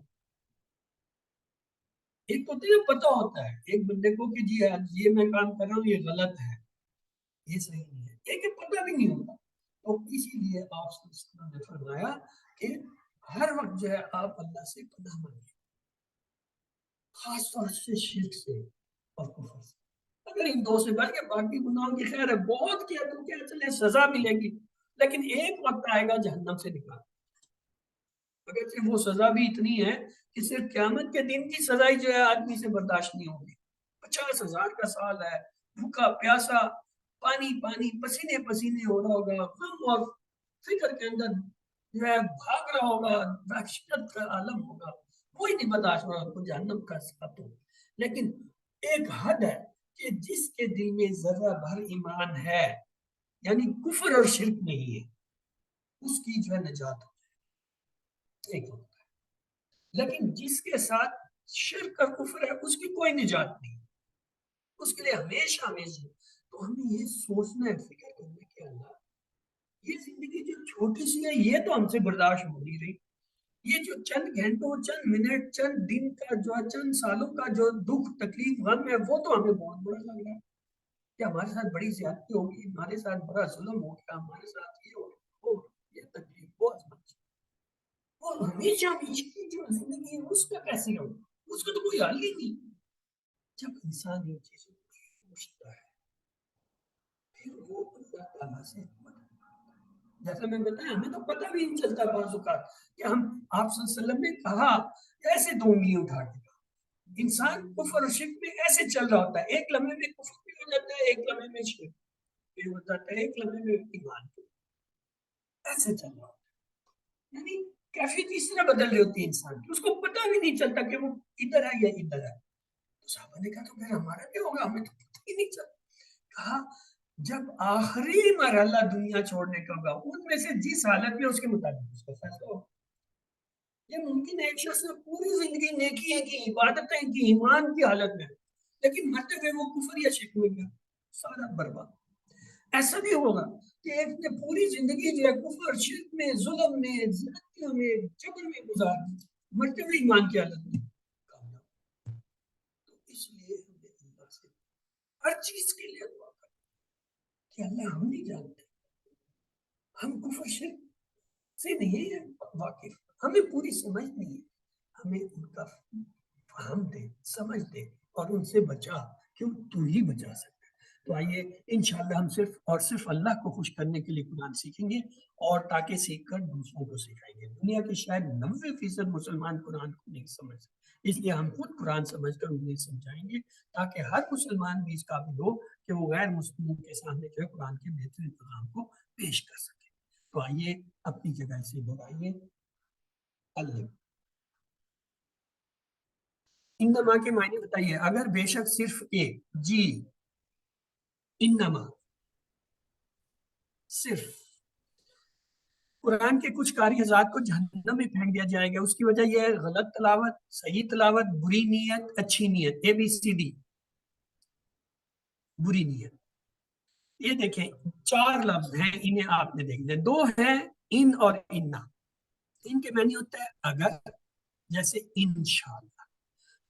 ایک ہوتا ہے پتہ ہوتا ہے ایک بندے کو کہ جی یہ میں کام کر رہا ہوں یہ غلط ہے، یہ صحیح نہیں ہے، ایک پتہ بھی نہیں ہوتا. تو اسی لیے آپ صلی اللہ علیہ وسلم نے فرمایا کہ ہر وقت جو ہے آپ اللہ سے پناہ مانگیں، خاص طور سے شرک سے اور کفر سے. اگر ان 2 سے بچ کے باقی گناہوں کی خیر ہے، بہت کیا تو کیا چلے سزا ملے گی، لیکن ایک وقت آئے گا جہنم سے نکال، اگر صرف وہ سزا بھی اتنی ہے کہ صرف قیامت کے دن کی سزائی جو ہے آدمی سے برداشت نہیں ہوگی. 50,000 کا سال ہے، بھوکا پیاسا، پانی پانی پسینے پسینے ہو رہا ہوگا، غم اور فکر کے اندر جو ہے بھاگ رہا ہوگا، وحشت کا عالم ہوگا، کوئی نہیں برداشت ہوگا کو جہنم کا ساتھ ہو. لیکن ایک حد ہے کہ جس کے دل میں ذرہ بھر ایمان ہے، یعنی کفر اور شرک نہیں ہے، اس کی جو ہے نجات ہوتی ہے، ایک ہوتا ہے. لیکن جس کے ساتھ شرک اور کفر ہے اس کی کوئی نجات نہیں، اس کے لیے ہمیشہ ہمیشہ. تو ہمیں یہ سوچنا ہے، فکر کرنا کہ اللہ یہ زندگی جو چھوٹی سی ہے یہ تو ہم سے برداشت ہو نہیں رہی، یہ جو چند گھنٹوں چند منٹ چند دن کا جو ہے چند سالوں کا جو دکھ تکلیف غم ہے وہ تو ہمیں بہت برا لگ رہا ہے کہ ہمارے ساتھ بڑی زیادتی ہوگی، ہمارے ساتھ بڑا ظلم ہو گیا، ہمارے ساتھ یہ ہو گیا، وہ یہ تکلیف وہ ازمائش. اور ہمیشہ ہمیشہ کی جو زندگی ہے اس کا کیسے ہو، اس کا تو کوئی حل ہی نہیں. جب انسان ان چیزوں کو سوچتا ہے پھر وہ اللہ تعالیٰ سے جیسا میں بتایا ہمیں تو پتہ بھی نہیں چلتا بعض اوقات کہ ہم آپ صلی اللہ علیہ وسلم نے کہا ایسے دو انگلی اٹھا کے انسان کفر اور شرک میں ایسے چل رہا ہوتا ہے، ایک لمحے میں کفر بھی ہو جاتا ہے، ایک لمحے میں شرک بھی ہو جاتا ہے، ایک لمحے میں ایمان بھی ایسے چل رہا ہوتا ہے. یعنی کیفیت اس طرح بدل رہی ہوتی ہے انسان کی، اس کو پتہ بھی نہیں چلتا کہ وہ ادھر ہے یا ادھر ہے. تو صحابہ نے کہا تو پھر ہمارا کیا ہوگا، ہمیں تو پتہ ہی نہیں چلتا. کہا جب آخری مرحلہ دنیا چھوڑنے کا ہوگا ان میں سے جس حالت میں اس کے مطابق اس کا فیصلہ ہوگا. یہ ممکن ہے ایک شخص نے پوری زندگی نیکی کی عبادتیں کی ایمان کی حالت میں لیکن مرتے ہوئے وہ کفر یا شرک میں گیا، سارا برباد. ایسا بھی ہوگا کہ ایک نے پوری زندگی جو ہے کفر شرک میں ظلم میں زیادتیوں میں جبر میں گزار دی، مرتے ہوئے ایمان کی حالت میں کامیاب. تو اس لیے ہمیں اللہ سے ہر چیز کے لیے دعا کریں کہ اللہ ہم نہیں جانتے، ہم کفر شرک سے نہیں ہے واقف، ہمیں پوری سمجھ نہیں ہے، ہمیں ان کا فہم دے سمجھ دے اور ان سے بچا، کیوں تو ہی بچا سکتا ہے. تو آئیے انشاءاللہ ہم صرف اور صرف اللہ کو خوش کرنے کے لیے قرآن سیکھیں گے اور تاکہ سیکھ کر دوسروں کو سکھائیں گے. دنیا کے شاید 90% مسلمان قرآن کو نہیں سمجھ، اس لیے ہم خود قرآن سمجھ کر انہیں سمجھائیں گے تاکہ ہر مسلمان بھی اس قابل ہو کہ وہ غیر مسلموں کے سامنے جو ہے قرآن کے بہترین پیغام کو پیش کر سکے. تو آئیے اپنی جگہ سے بتائیے اللہ انما کے معنی بتائیے. اگر بے شک صرف ایک، جی انما صرف قرآن کے کچھ کاریات کو جہنم میں پھینک دیا جائے گا. اس کی وجہ یہ ہے غلط تلاوت، صحیح تلاوت، بری نیت، اچھی نیت، اے بی سی ڈی. بری نیت یہ دیکھیں 4 لفظ ہیں، انہیں آپ نے دیکھنا. 2 ہیں ان اور انا. ان کے معنی ہوتا ہے اگر، جیسے انشاءاللہ،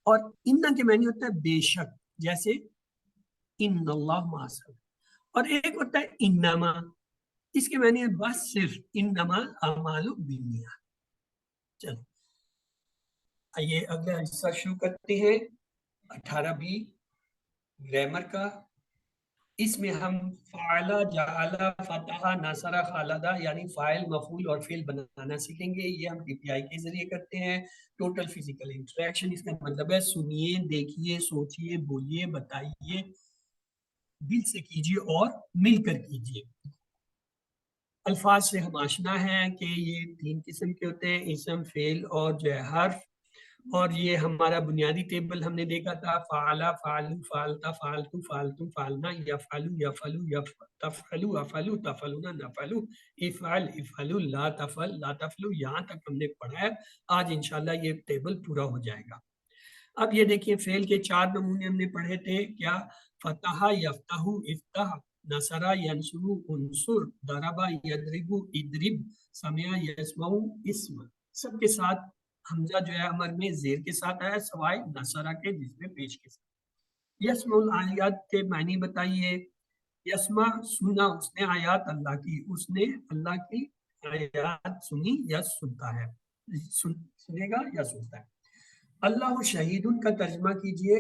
اور انا کے معنی ہوتا ہے بے شک، جیسے ان اللہ مع الصابرین. اور ایک ہوتا ہے انما، اس کے معنی ہے بس صرف، انما الاعمال بالنیات. چلو آئیے اگلا حصہ شروع کرتے ہیں. 18B گرامر کا. اس میں ہم فعل، جعل، فتح، نصر، خالدہ یعنی فاعل، مفعول اور فعل بنانا سیکھیں گے. یہ ہم PPI کے ذریعے کرتے ہیں. ٹوٹل فزیکل انٹریکشن، اس کا مطلب ہے سنیے، دیکھیے، سوچیے، بولیے، بتائیے، دل سے کیجیے اور مل کر کیجیے. الفاظ سے ہم آشنا ہیں کہ یہ 3 قسم کے ہوتے ہیں، اسم، فعل اور جو ہے حرف. اور یہ ہمارا بنیادی ٹیبل ہم نے دیکھا تھا، فعلا، فعلو، فعلتا، فعلتو، فعلتم، فعلنا، یفعلو، یفعلو، تفعلو، افعلو، تفعلون، نفعلو، افعل، افعلو، لا تفعل، لا تفعلو. یہاں تک ہم نے پڑھا ہے. آج انشاءاللہ یہ ٹیبل پورا ہو جائے گا. اب یہ دیکھیے فعل کے 4 نمونے ہم نے پڑھے تھے. کیا؟ فتح، یفتح، افتح، نصر، ینصر، انصر، ضرب، یضرب، اضرب، سمع، یسمع، اسم. سب کے ساتھ حمزہ جو ہے امر میں زیر کے ساتھ آیا سوائے نصرہ کے جس میں پیش کے ساتھ. یسمع الآیات کے معنی بتائیے. یسمع سنا اس نے آیات اللہ کی، اس نے اللہ کی آیات سنی یا سنتا ہے، سنے گا یا سنتا ہے. اللہ شہید کا ترجمہ کیجئے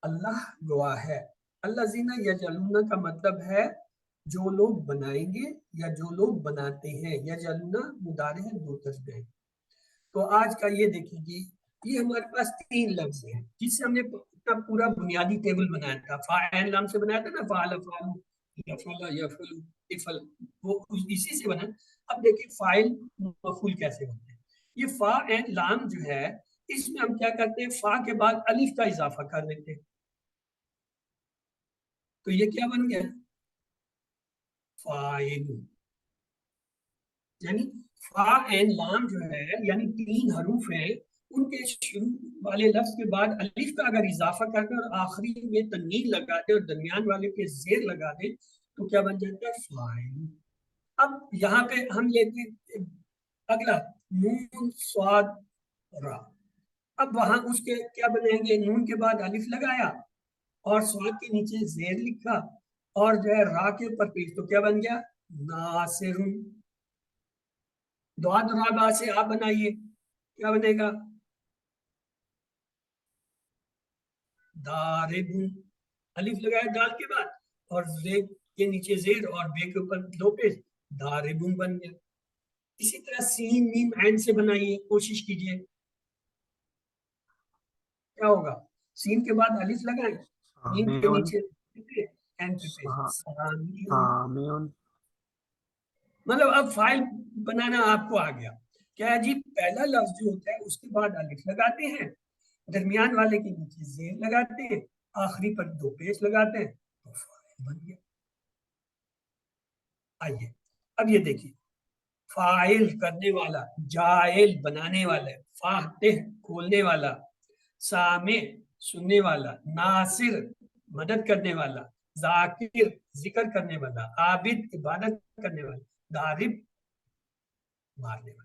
اللہ گواہ ہے. الذین یجعلون کا مطلب ہے جو لوگ بنائیں گے یا جو لوگ بناتے ہیں، یا جلنا مدارے ہیں دو طرف گئے. تو آج کا یہ دیکھیں گے، یہ ہمارے پاس 3 لفظ ہیں جس سے ہم نے اپنا پورا بنیادی ٹیبل بنایا تھا. فاعل لام سے بنایا تھا نا، فعل فعل یفعل یفعل افعل، وہ اسی سے بنا. اب دیکھیں فاعل مفعول کیسے بنتے ہیں. یہ فاعل لام جو ہے، اس میں ہم کیا کرتے ہیں، فا کے بعد الف کا اضافہ کر دیتے ہیں. تو یہ کیا بن گیا، فاعل. یعنی فا این لام جو ہے، یعنی 3 حروف ہیں، ان کے شروع والے لفظ کے بعد الف کا اگر اضافہ کر دیں اور آخری میں تنوین لگا دیں اور درمیان والے پہ زیر لگا دیں تو کیا بن جاتا ہے، فاعل. اب یہاں پہ ہم لیتے ہیں اگلا نون صاد را. اب وہاں اس کے کیا بنیں گے، نون کے بعد الف لگایا اور صاد کے نیچے زیر لکھا اور جو ہے را کے اوپر پیش، تو کیا بن گیا، ناصر. دعا را سے آپ بنائیے، کیا بنے گا، دارب. الف لگایا دال کے بعد اور زیر کے نیچے زیر اور بے کے اوپر 2 پیش، دارب بن گیا. اسی طرح سین میم عین سے بنائیے، کوشش کیجئے. کیا ہوگا، سین کے بعد الف لگائیں، میم کے نیچے عین پہ پیش، سامیون. مطلب اب فائل بنانا آپ کو آ گیا. کیا جی، پہلا لفظ جو ہوتا ہے اس کے بعد الف لگاتے ہیں، درمیان والے کے نیچے زیر لگاتے ہیں، آخری پر 2 پیش لگاتے ہیں، تو فاعل بن گیا. آئیے اب یہ دیکھیے، فاعل کرنے والا، جائل بنانے والا، فاتح کھولنے والا، سامع سننے والا، ناصر مدد کرنے والا، ذاکر ذکر کرنے والا، عابد عبادت کرنے والا، دارب مارنے والا.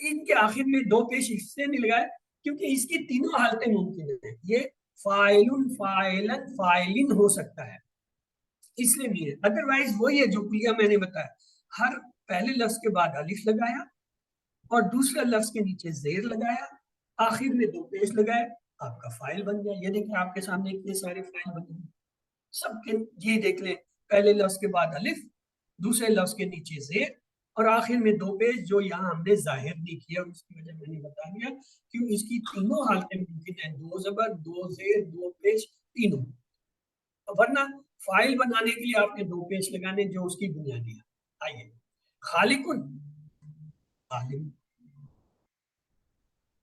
ان کے آخر میں 2 پیش اس سے نہیں لگائے کیونکہ اس کی تینوں حالتیں ممکن ہیں. یہ فاعل فاعلن فاعلن ہو سکتا ہے، اس لیے نہیں ہے. ادروائز وہی ہے جو کلیہ میں نے بتایا، ہر پہلے لفظ کے بعد الف لگایا اور دوسرے لفظ کے نیچے زیر لگایا، آخر میں 2 پیش لگائے، آپ کا فاعل بن گیا. یہ دیکھیں آپ کے سامنے اتنے سارے فاعل بن گئے سب کے. یہ دیکھ لیں، پہلے لفظ کے بعد الف، دوسرے لفظ کے نیچے زیر اور آخر میں 2 پیش، جو یہاں ہم نے ظاہر نہیں کیا، اس کی وجہ میں نے بتا دیا کیوں. اس کی تینوں حالتیں ممکن ہیں، 2 زبر 2 زیر 2 پیش تینوں. ورنہ فائل بنانے کے لیے آپ نے 2 پیش لگانے جو اس کی بنیادی ہے. آئیے خالقن عالم.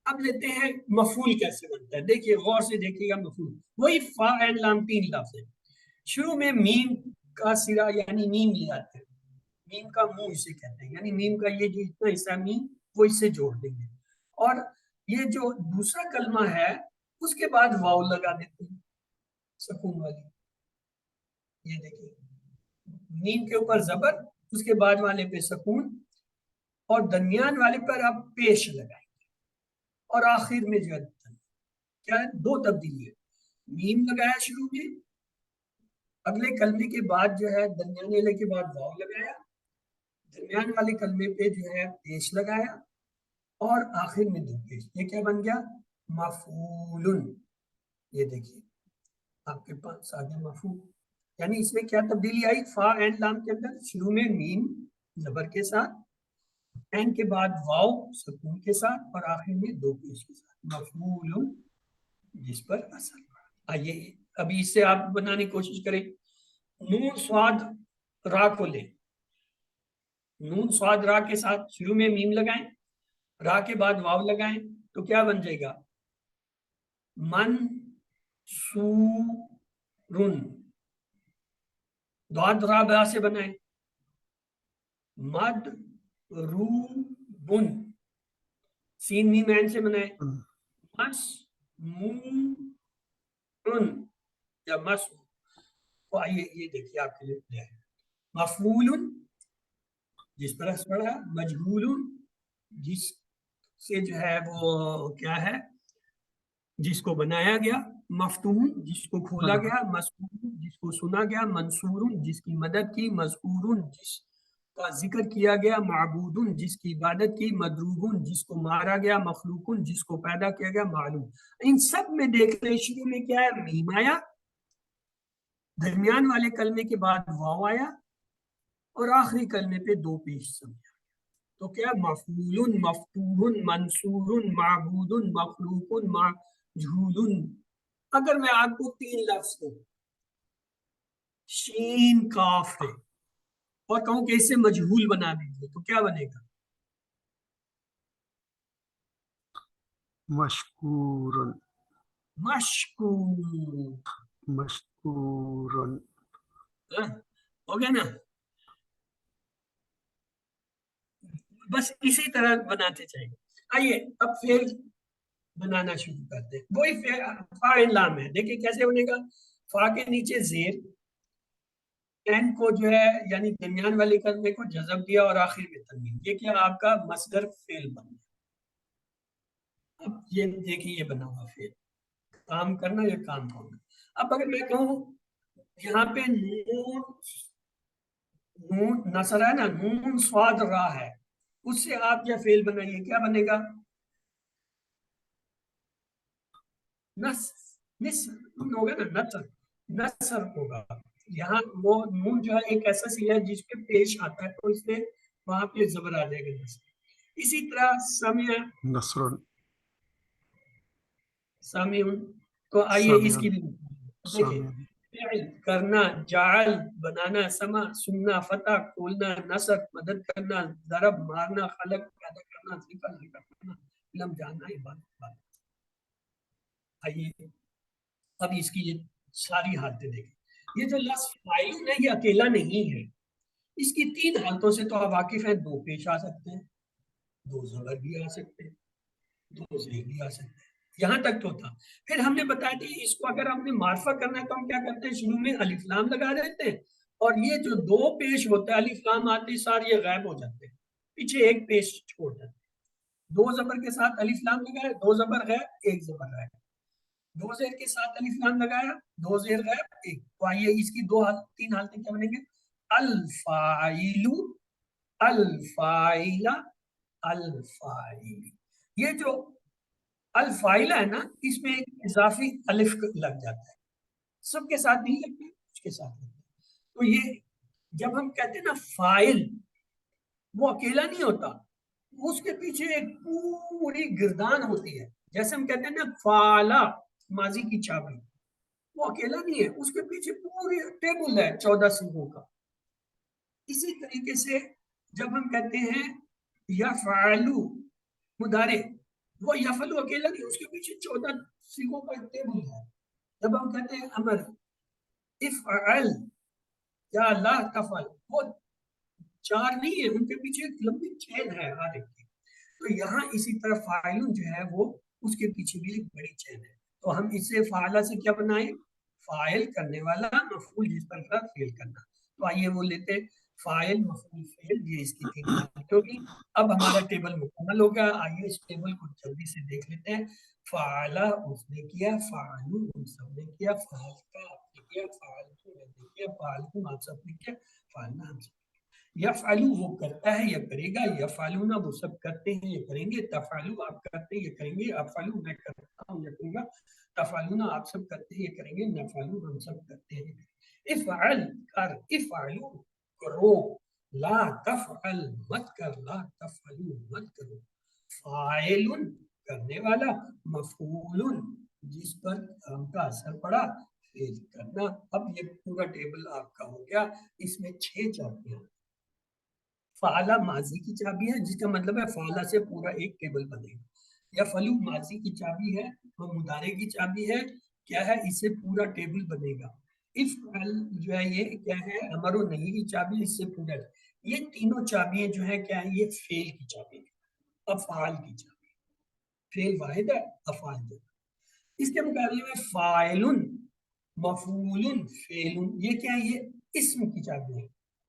اب لیتے ہیں مفعول کیسے بنتا ہے. دیکھیے غور سے دیکھیے گا، مفعول وہی فا عین لام 3 لفظ ہے. شروع میں میم کا سرا یعنی میم لے آتے ہیں، میم کا منہ اسے کہتے ہیں، یعنی میم کا یہ جو اتنا حصہ میم وہ اس سے جوڑ دیں گے. اور یہ جو دوسرا کلمہ ہے اس کے بعد واو لگا دیتے ہیں سکون والی. یہ دیکھیے میم کے اوپر زبر، اس کے بعد والے پہ سکون اور درمیان والے پر آپ پیش لگائیں گے اور آخر میں جو کیا ہے 2 تبدیلی ہے. میم لگایا شروع میں، اگلے کلمے کے بعد جو ہے درمیان والے کے بعد واو لگایا، درمیان والے کلمے پہ جو ہے پیش لگایا اور آخر میں 2 پیش. یہ کیا بن گیا، مفعول. یہ دیکھیے آپ کے پاس آگے مفعول، یعنی اس میں کیا تبدیلی آئی، فا عین لام کے اندر شروع میں میم زبر کے ساتھ، عین کے بعد واو سکون کے ساتھ اور آخر میں 2 پیش کے ساتھ، مفعول جس پر اثر پڑا. آئیے ابھی اس سے آپ بنانے کی کوشش کریں. نون صاد را کو لیں، نون صاد را کے ساتھ شروع میں میم لگائیں، را کے بعد واو لگائیں تو کیا بن جائے گا، من سورن. دعاد را با سے بنائیں، مد رو بن. سین میم عین سے بنائیں، مس مون یا مس. تو آئیے یہ دیکھیے آپ کے لیے مفعول جس پر اثر پڑا، مجہول جس سے جو ہے وہ کیا ہے جس کو بنایا گیا، مفتون جس کو کھولا گیا، مسعور جس کو سنا گیا، منصور جس کی مدد کی، مذکور جس کا ذکر کیا گیا، معبود جس کی عبادت کی، مدروب جس کو مارا گیا، مخلوق جس کو پیدا کیا گیا، معلوم. ان سب میں دیکھ لیں شروع میں کیا ہے، میم آیا، درمیان والے کلمے کے بعد واو آیا اور آخری کلمے پہ دو پیش سمجھا. تو کیا مفعول مفتوح منصور معبود مخلوق مجہول. اگر میں آپ کو 3 لفظ دوں شین کاف ہے اور کہوں کہ اسے مجہول بنا دیجیے تو کیا بنے گا؟ مشکور مشکور. مشکور ہو گیا نا؟ بس اسی طرح بناتے چاہیے. آئیے اب فعل بنانا شروع کرتے ہیں. وہی فاعل لام ہے. دیکھیں کیسے بنے گا. فا کے نیچے زیر، این کو جو ہے یعنی درمیان والے کلمے کو جزم دیا اور آخر میں تنوین. یہ کیا آپ کا مصدر فعل بن گیا. اب یہ دیکھیں یہ بنا ہوا فعل کام کرنا یا کام کرنا. اب اگر میں کہوں یہاں پہ نون نصر ہے نا، نون سواد را ہے، اس سے آپ کیا فعل بنائیے، کیا بنے گا؟ نصر ہوگا نا، نصر ہوگا. یہاں وہ نون جو ہے ایک ایسا سی ہے جس پہ پیش آتا ہے تو اس میں وہاں پہ زبر آ جائے گا نصر. اسی طرح سمیع نصر سامیون. تو آئیے اس کی دیکھیں سامع کرنا، جعل بنانا، سما سننا، فتح کھولنا، نصر مدد کرنا، ضرب مارنا، خلق پیدا کرنا، ذکر کرنا، علم جاننا، عبادت. آئیے اب اس کی یہ ساری حالتیں دیکھیں. یہ جو لفظ فاعل ہے یہ اکیلا نہیں ہے. اس کی 3 حالتوں سے تو آپ واقف ہیں. 2 پیش آ سکتے ہیں، 2 زبر بھی آ سکتے ہیں، 2 زیر بھی آ سکتے ہیں. یہاں تک تو تھا. پھر ہم نے بتایا کہ اس کو اگر ہم نے معرفہ کرنا ہے تو ہم کیا کرتے ہیں، شروع میں الف لام لگا دیتے ہیں اور یہ جو 2 پیش ہوتا ہے الف لام آتے سار یہ غائب ہو جاتے ہیں، پیچھے 1 پیش چھوڑ جاتے ہیں. 2 زبر کے ساتھ الف لام لگایا، 2 زبر غائب، 1 زبر غائب. 2 زیر کے ساتھ الف لام لگایا، 2 زیر غائب، 1. تو آئیے اس کی 3 حالتیں کیا بنیں گے. الفاعل، الفاعل، الفاعل. یہ جو الفاعل ہے نا اس میں ایک اضافی الف لگ جاتا ہے. سب کے ساتھ نہیں لگتا، اس کے ساتھ لگتا ہے. تو یہ جب ہم کہتے ہیں نا فاعل، وہ اکیلا نہیں ہوتا، اس کے پیچھے ایک پوری گردان ہوتی ہے. جیسے ہم کہتے ہیں نا فعلا ماضی کی چابی، وہ اکیلا نہیں ہے، اس کے پیچھے پوری ٹیبل ہے 14 سنگوں کا. اسی طریقے سے جب ہم کہتے ہیں یفعلو مضارع، وہ یفعلو اکیلا نہیں، اس کے پیچھے 14 سنگوں کا ٹیبل ہے. جب ہم کہتے ہیں امر افعل یا لا تفعل، وہ 4 نہیں ہے، ان کے پیچھے ایک لمبی چین ہے ہر ایک کی. تو یہاں اسی طرح فاعل جو ہے وہ اس کے پیچھے بھی ایک بڑی چین ہے. تو ہم اس سے فاعلہ سے کیا بنائیں، فاعل کرنے والا، مفعول جس پر فعل کرنا. تو آئیے وہ لیتے فاعل مفعول فعل، یہ اس کی 3 حالتیں ہوگی. اب ہمارا ٹیبل مکمل ہو گیا. آئیے اس ٹیبل کو جلدی سے دیکھ لیتے ہیں. فعلہ اس نے کیا، فعلو ہم سب نے کیا، فعلتا آپ نے کیا، فعلتو میں نے کیا، فعلتم آپ سب نے کیا، فعلنا ہم سب. یفعلو وہ کرتا ہے یا کرے گا، یفعلون وہ سب کرتے ہیں یا کریں گے، تفعلو آپ کرتے ہیں یا کریں گے، افعلو میں کرتا ہوں یا کروں گا، تفعلون آپ سب کرتے ہیں یا کریں گے، نفعلو ہم سب کرتے ہیں. افعل کر، افعلو کرو، لا تفعل مت کر، لا تفعلو مت کرو. فاعل کرنے والا، مفعول جس پر کام کا اثر پڑا، فعل کرنا. اب یہ پورا ٹیبل آپ کا ہو گیا. اس میں 6 چابیاں. فعلہ ماضی کی چابی ہے جس کا مطلب ہے فعلہ سے پورا ایک ٹیبل بنے گا. یا فلو ماضی کی چابی ہے اور مضارع کی چابی ہے، کیا ہے اس سے پورا ٹیبل بنے گا. افعل جو ہے یہ کیا ہے، امر و نہی کی چابی، اس سے پورا. یہ تینوں چابیاں جو ہے کیا ہے، یہ فعل کی چابی ہے، افعال کی چابی. فعل واحد ہے، افعال دو. اس کے مقابلے میں فاعل، مفعول، فعل، یہ کیا ہے، یہ اسم کی چابی ہے.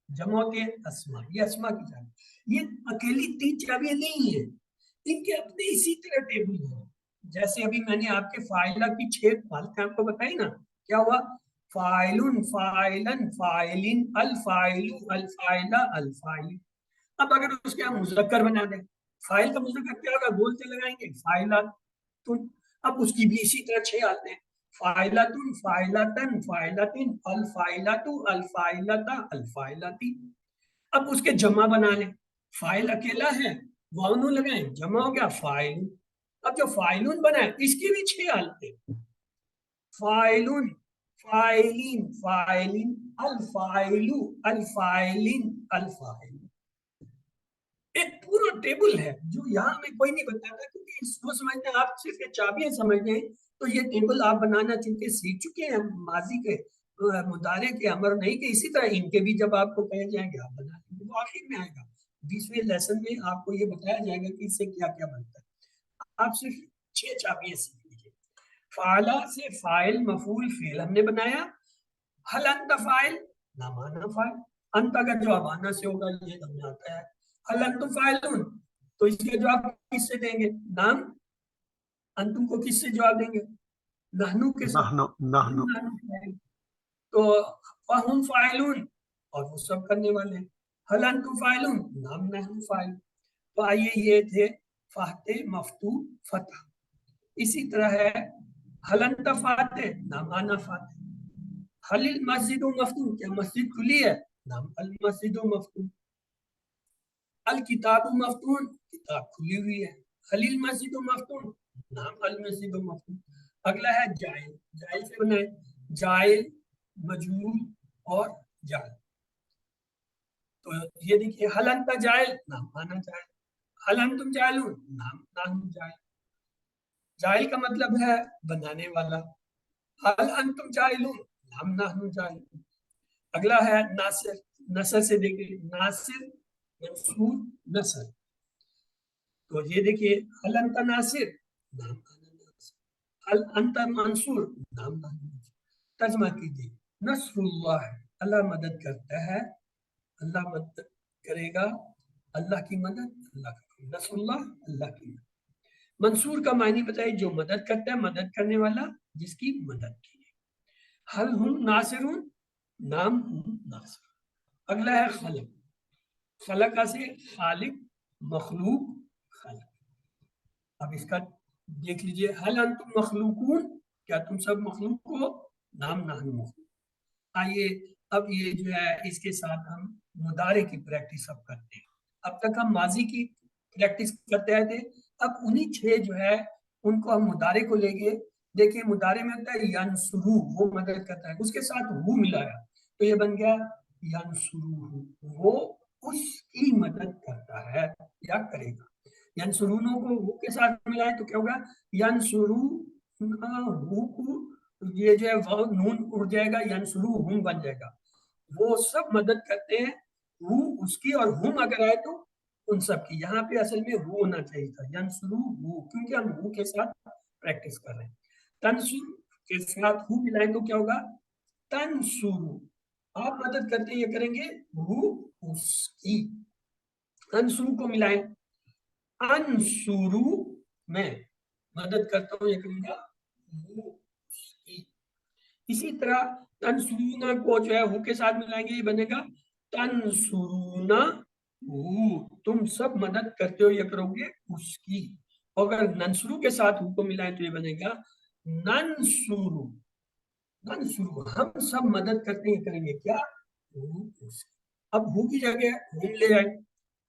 جمع ہوتے ہیں اسما، یہ اسما کی چابی. یہ اکیلی 3 چابیاں نہیں ہیں، ان کے اپنے اسی طرح ٹیبل ہیں. جیسے ابھی میں نے آپ کے فاعلہ کی 6 حالتیں آپ کو بتائی نا. کیا ہوا، فاعل، فاعلن، فاعلن، الفاعل، الفاعلہ، الفاعل. اب اگر اس کے ہم مذکر بنا دیں، فاعل کا مذکر کیا ہوگا، گول سے لگائیں گے فاعلات. اب اس کی بھی اسی طرح 6 حالتیں، فاعلۃ، فاعلۃ، فاعلۃ، الفاعلۃ، الفاعلۃ، الفاعلاتی. اب اس کے جمع بنا لیں. فائل اکیلا ہے, واؤ نون لگائیں, جمع ہو گیا فائل. اب جو فائلون بنا ہے اس کی بھی 6 حالتیں. فائلون, فائلین, فائلین, الفائلو, الفائلین, الفائل. ایک پورا ٹیبل ہے جو یہاں میں کوئی نہیں بتاتا, کیونکہ وہ سمجھتے ہیں آپ صرف یہ چابیاں سمجھتے ہیں, تو یہ ٹیبل آپ بنانا چونکہ سیکھ چکے ہیں ماضی کے مضارع کے امر نہیں, کہ اسی طرح ان کے بھی جب آپ کو کہے جائیں گے آپ بنا لیں گے, وہ آخر میں آئے گا. 20ویں لیسن میں آپ کو یہ بتایا جائے گا کہ اس سے کیا کیا بنتا ہے. آپ صرف 6 چابیاں سیکھ لیجیے. فعلا سے فائل, مفعول, فعل ہم نے بنایا. حل انت فائل, نام آنا فائل. انت کا جواب آنا سے ہوگا, یہ ہمیں آتا ہے. حل انتم فائلون, تو اس کے جواب کس سے دیں گے؟ نام. انتم کو کس سے جواب دیں گے؟ نحنو کے ساتھ. نحنو. تو فہم فائلون, اور وہ سب کرنے والے ہیں. حل انتم فائلون, نام نحنو فائل. تو آئیے یہ تھے فاتح, مفتوح, فتح. اسی طرح ہے حل انت فاتح, نام آنا فاتح. حل المسجد مفتوح, کیا مسجد کھلی ہے؟ نام المسجد مفتوح. الکتاب مفتوح, کتاب کھلی ہوئی ہے. حل المسجد مفتوح, نام المسجد مفتوح. اگلا ہے جائل. جائل سے بنائے, جائل, مجہول اور جائل. تو یہ دیکھیے, حل انت جائل, نام آنا جائل. حل انتم جائلون, نام جائل. جائل کا مطلب ہے بنانے والا. حل انتم جائلون, نام جائل. اگلا ہے ناصر. نصر سے دیکھیے, ناصر, منصور, نصر. تو یہ دیکھیے, حل انت ناصر, نام آنا ناصر. حل انت منصور, نام آنا منصور. ترجمہ کیجیے. نصر اللہ, اللہ مدد کرتا ہے, اللہ مدد کرے گا. اللہ کی مدد, اللہ کا نصر اللہ, اللہ کی مدد. منصور کا معنی بتائیے, جو مدد کرتا ہے, مدد کرنے والا, جس کی مدد کی. حل ہم ناصرون, نام ناصر. اگلا ہے خلق. خلق سے خالق, مخلوق, خلق. اب اس کا دیکھ لیجئے, حل انتم مخلوقون, کیا تم سب مخلوق ہو؟ نام نحن مخلوق. آئیے اب یہ جو ہے اس کے ساتھ ہم مضارع کی پریکٹس اب کرتے ہیں. اب تک ہم ماضی کی پریکٹس کرتے آئے تھے, اب انہی 6 جو ہے ان کو ہم مضارع کو لے گئے. دیکھیں مضارع میں ہوتا ہے ینصرو, وہ مدد کرتا ہے, اس کے ساتھ وہ ملایا تو یہ بن گیا ینصرو, وہ اس کی مدد کرتا ہے یا کرے گا. ینصرونوں کو وہ کے ساتھ ملائے تو کیا ہوگا؟ ینصرو, یہ جو ہے نون اڑ جائے گا, ینصرو ہم بن جائے گا. وہ سب مدد کرتے ہیں, وہ اس کی, اور ہم اگر آئے تو ان سب کی. یہاں پہ اصل میں وہ ہونا چاہیے تھا, ینصرو وہ, کیونکہ ہم وہ کے ساتھ پریکٹس کر رہے ہیں. تنصر کے ساتھ ہو ملائیں تو کیا ہوگا؟ تنصرو, آپ مدد کرتے ہیں, یہ کریں گے وہ اس کی. تنصرو کو ملائیں, انصرو میں مدد کرتا ہوں, یہ کروں گا وہ اس کی. اسی طرح تنصرون کو جو ہے ہو کے ساتھ ملائیں گے, یہ بنے گا تنصرون ہو, تم سب مدد کرتے ہو, یہ کرو گے اس کی. اگر ننصرو کے ساتھ ہو کو ملائیں تو یہ بنے گا ننصرو, ننصرو ہم سب مدد کرتے ہیں, یہ کریں گے کیا؟ ہو اس کی. اب ہو کی جگہ ہم لے آئے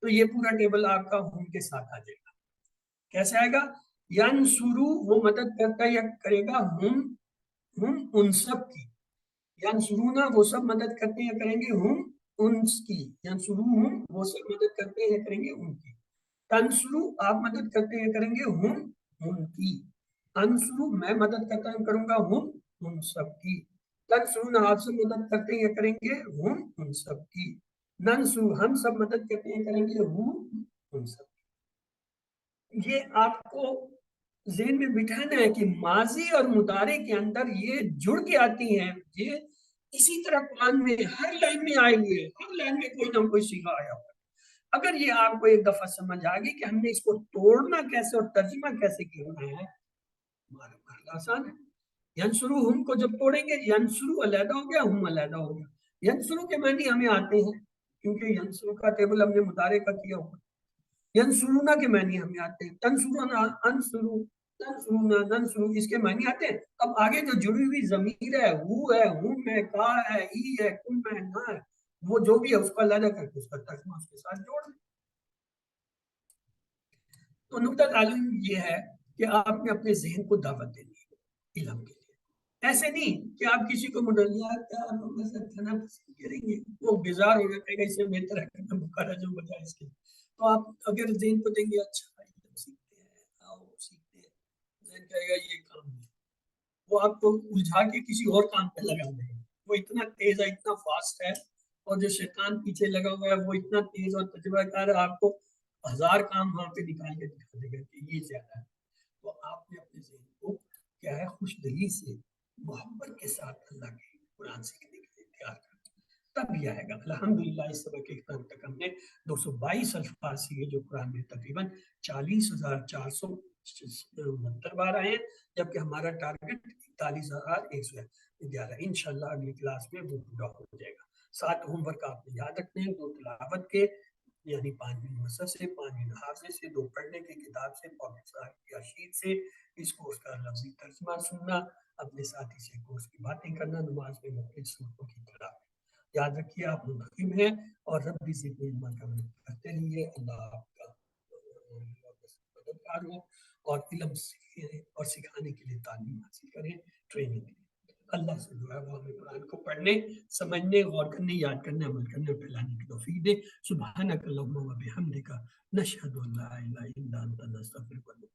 تو یہ پورا ٹیبل آپ کا ہم کے ساتھ آ جائے گا. کیسے آئے گا؟ ینصرو وہ مدد کرتا ہے یا کرے گا ہم ان سب کی. ینصرونا وہ سب مدد کرتے ہیں یا کریں گے ہم ان کی. ینصروہم وہ سب مدد کرتے ہیں یا کریں گے ان کی. تنصرو آپ مدد کرتے ہیں یا کریں گے ہم ان کی. انصرو میں مدد کرتا ہوں, کروں گا ہم ان سب کی. تنصرونا آپ سب مدد کرتے ہیں یا کریں گے ہم ان سب کی. ننصرو ہم سب مدد کرتے ہیں, کریں گے ہم ان سب کی. یہ آپ کو ذہن میں بٹھانا ہے کہ ماضی اور مضارع کے اندر یہ جڑ کے آتی ہیں. یہ اسی طرح قرآن میں ہر لائن میں آئے ہوئے, ہر لائن میں کوئی نہ کوئی صیغہ آیا ہوا. اگر یہ آپ کو ایک دفعہ سمجھ آ گئی کہ ہم نے اس کو توڑنا کیسے اور ترجمہ کیسے کرنا ہے, ہمارا آسان ہے. ینصروہم کو جب توڑیں گے, ینصرو علیحدہ ہو گیا, ہم علیحدہ ہو گیا. ینصرو کے معنی ہمیں آتے ہیں کیونکہ ینصرو کا ٹیبل ہم نے مضارع کا کیا ہوا. ینصرونا کے معنی ہمیں آتے ہیں, تنصرونا, انصرو, تنصرونا, ننصرو, اس کے معنی آتے ہیں. اب آگے جو جڑی ہوئی ضمیر ہے, وہ ہے, ہم ہے, کا ہے, ای ہے, کم ہے, نہ ہے, وہ جو بھی ہے اس کو علیحدہ کر کے اس کا ترجمہ اس کے ساتھ جوڑ دیں. تو نقطہ تعلیم یہ ہے کہ آپ نے اپنے ذہن کو دعوت دینی ہے علم کے لیے. ایسے نہیں کہ آپ کسی کو کھانا پسند کریں گے, وہ بیزار ہو جائے گا, اس سے بہتر ہے کہ بخارا جو بجائے اس کے. تو آپ اگر ذہن کو دیں گے اچھا علم سیکھتے ہیں, آؤ سیکھتے ہیں, ذہن کہے گا یہ کام ہے, وہ آپ کو الجھا کے کسی اور کام پہ لگا دیں گے. وہ اتنا تیز ہے, اتنا فاسٹ ہے, اور جو شیطان پیچھے لگا ہوا ہے وہ اتنا تیز اور تجربہ کار ہے, آپ کو 1000 کام وہاں پہ نکال کے دکھا دے گا کہ یہ زیادہ ہے. تو آپ نے اپنے ذہن کو کیا ہے خوش دلی سے محبت کے ساتھ اللہ کے قرآن سیکھنے کے لیے تیار کرنا, تب یہ آئے گا. الحمدللہ اس سبق کے اختتام تک ہم نے 222 الفاظ سیکھے جو قرآن میں تقریباً 40,469 بار آئے ہیں, جبکہ ہمارا ٹارگٹ 41,111. انشاءاللہ اگلی کلاس میں وہ پورا ہو جائے گا. 7 ہوم ورک آپ نے یاد رکھنے ہیں, 2 تلاوت کے یعنی 5 دن مسجد سے, 5 دن حافظے سے, 2 پڑھنے کی کتاب سے, پاکٹ صاحب یا شیٹ سے, اس کورس کا لفظی ترجمہ سننا, اپنے ساتھی سے کورس کی باتیں کرنا, نماز میں مختلف صورتوں کی تلاوت. یاد رکھیے آپ منتخب ہیں اور رب بھی ذکر علم کا کرتے رہیے. اللہ آپ کا مددگار ہو, اور علم سیکھیں اور سکھانے کے لیے تعلیم حاصل کریں, ٹریننگ کریں. اللہ سے دعا ہے وہ ہمیں قرآن کو پڑھنے, سمجھنے, غور کرنے, یاد کرنے, عمل کرنے اور پھیلانے کی توفیق دے. سبحانک اللہم و بحمدک نشہد ان لا الہ الا انت نستغفرک و نتوب الیک.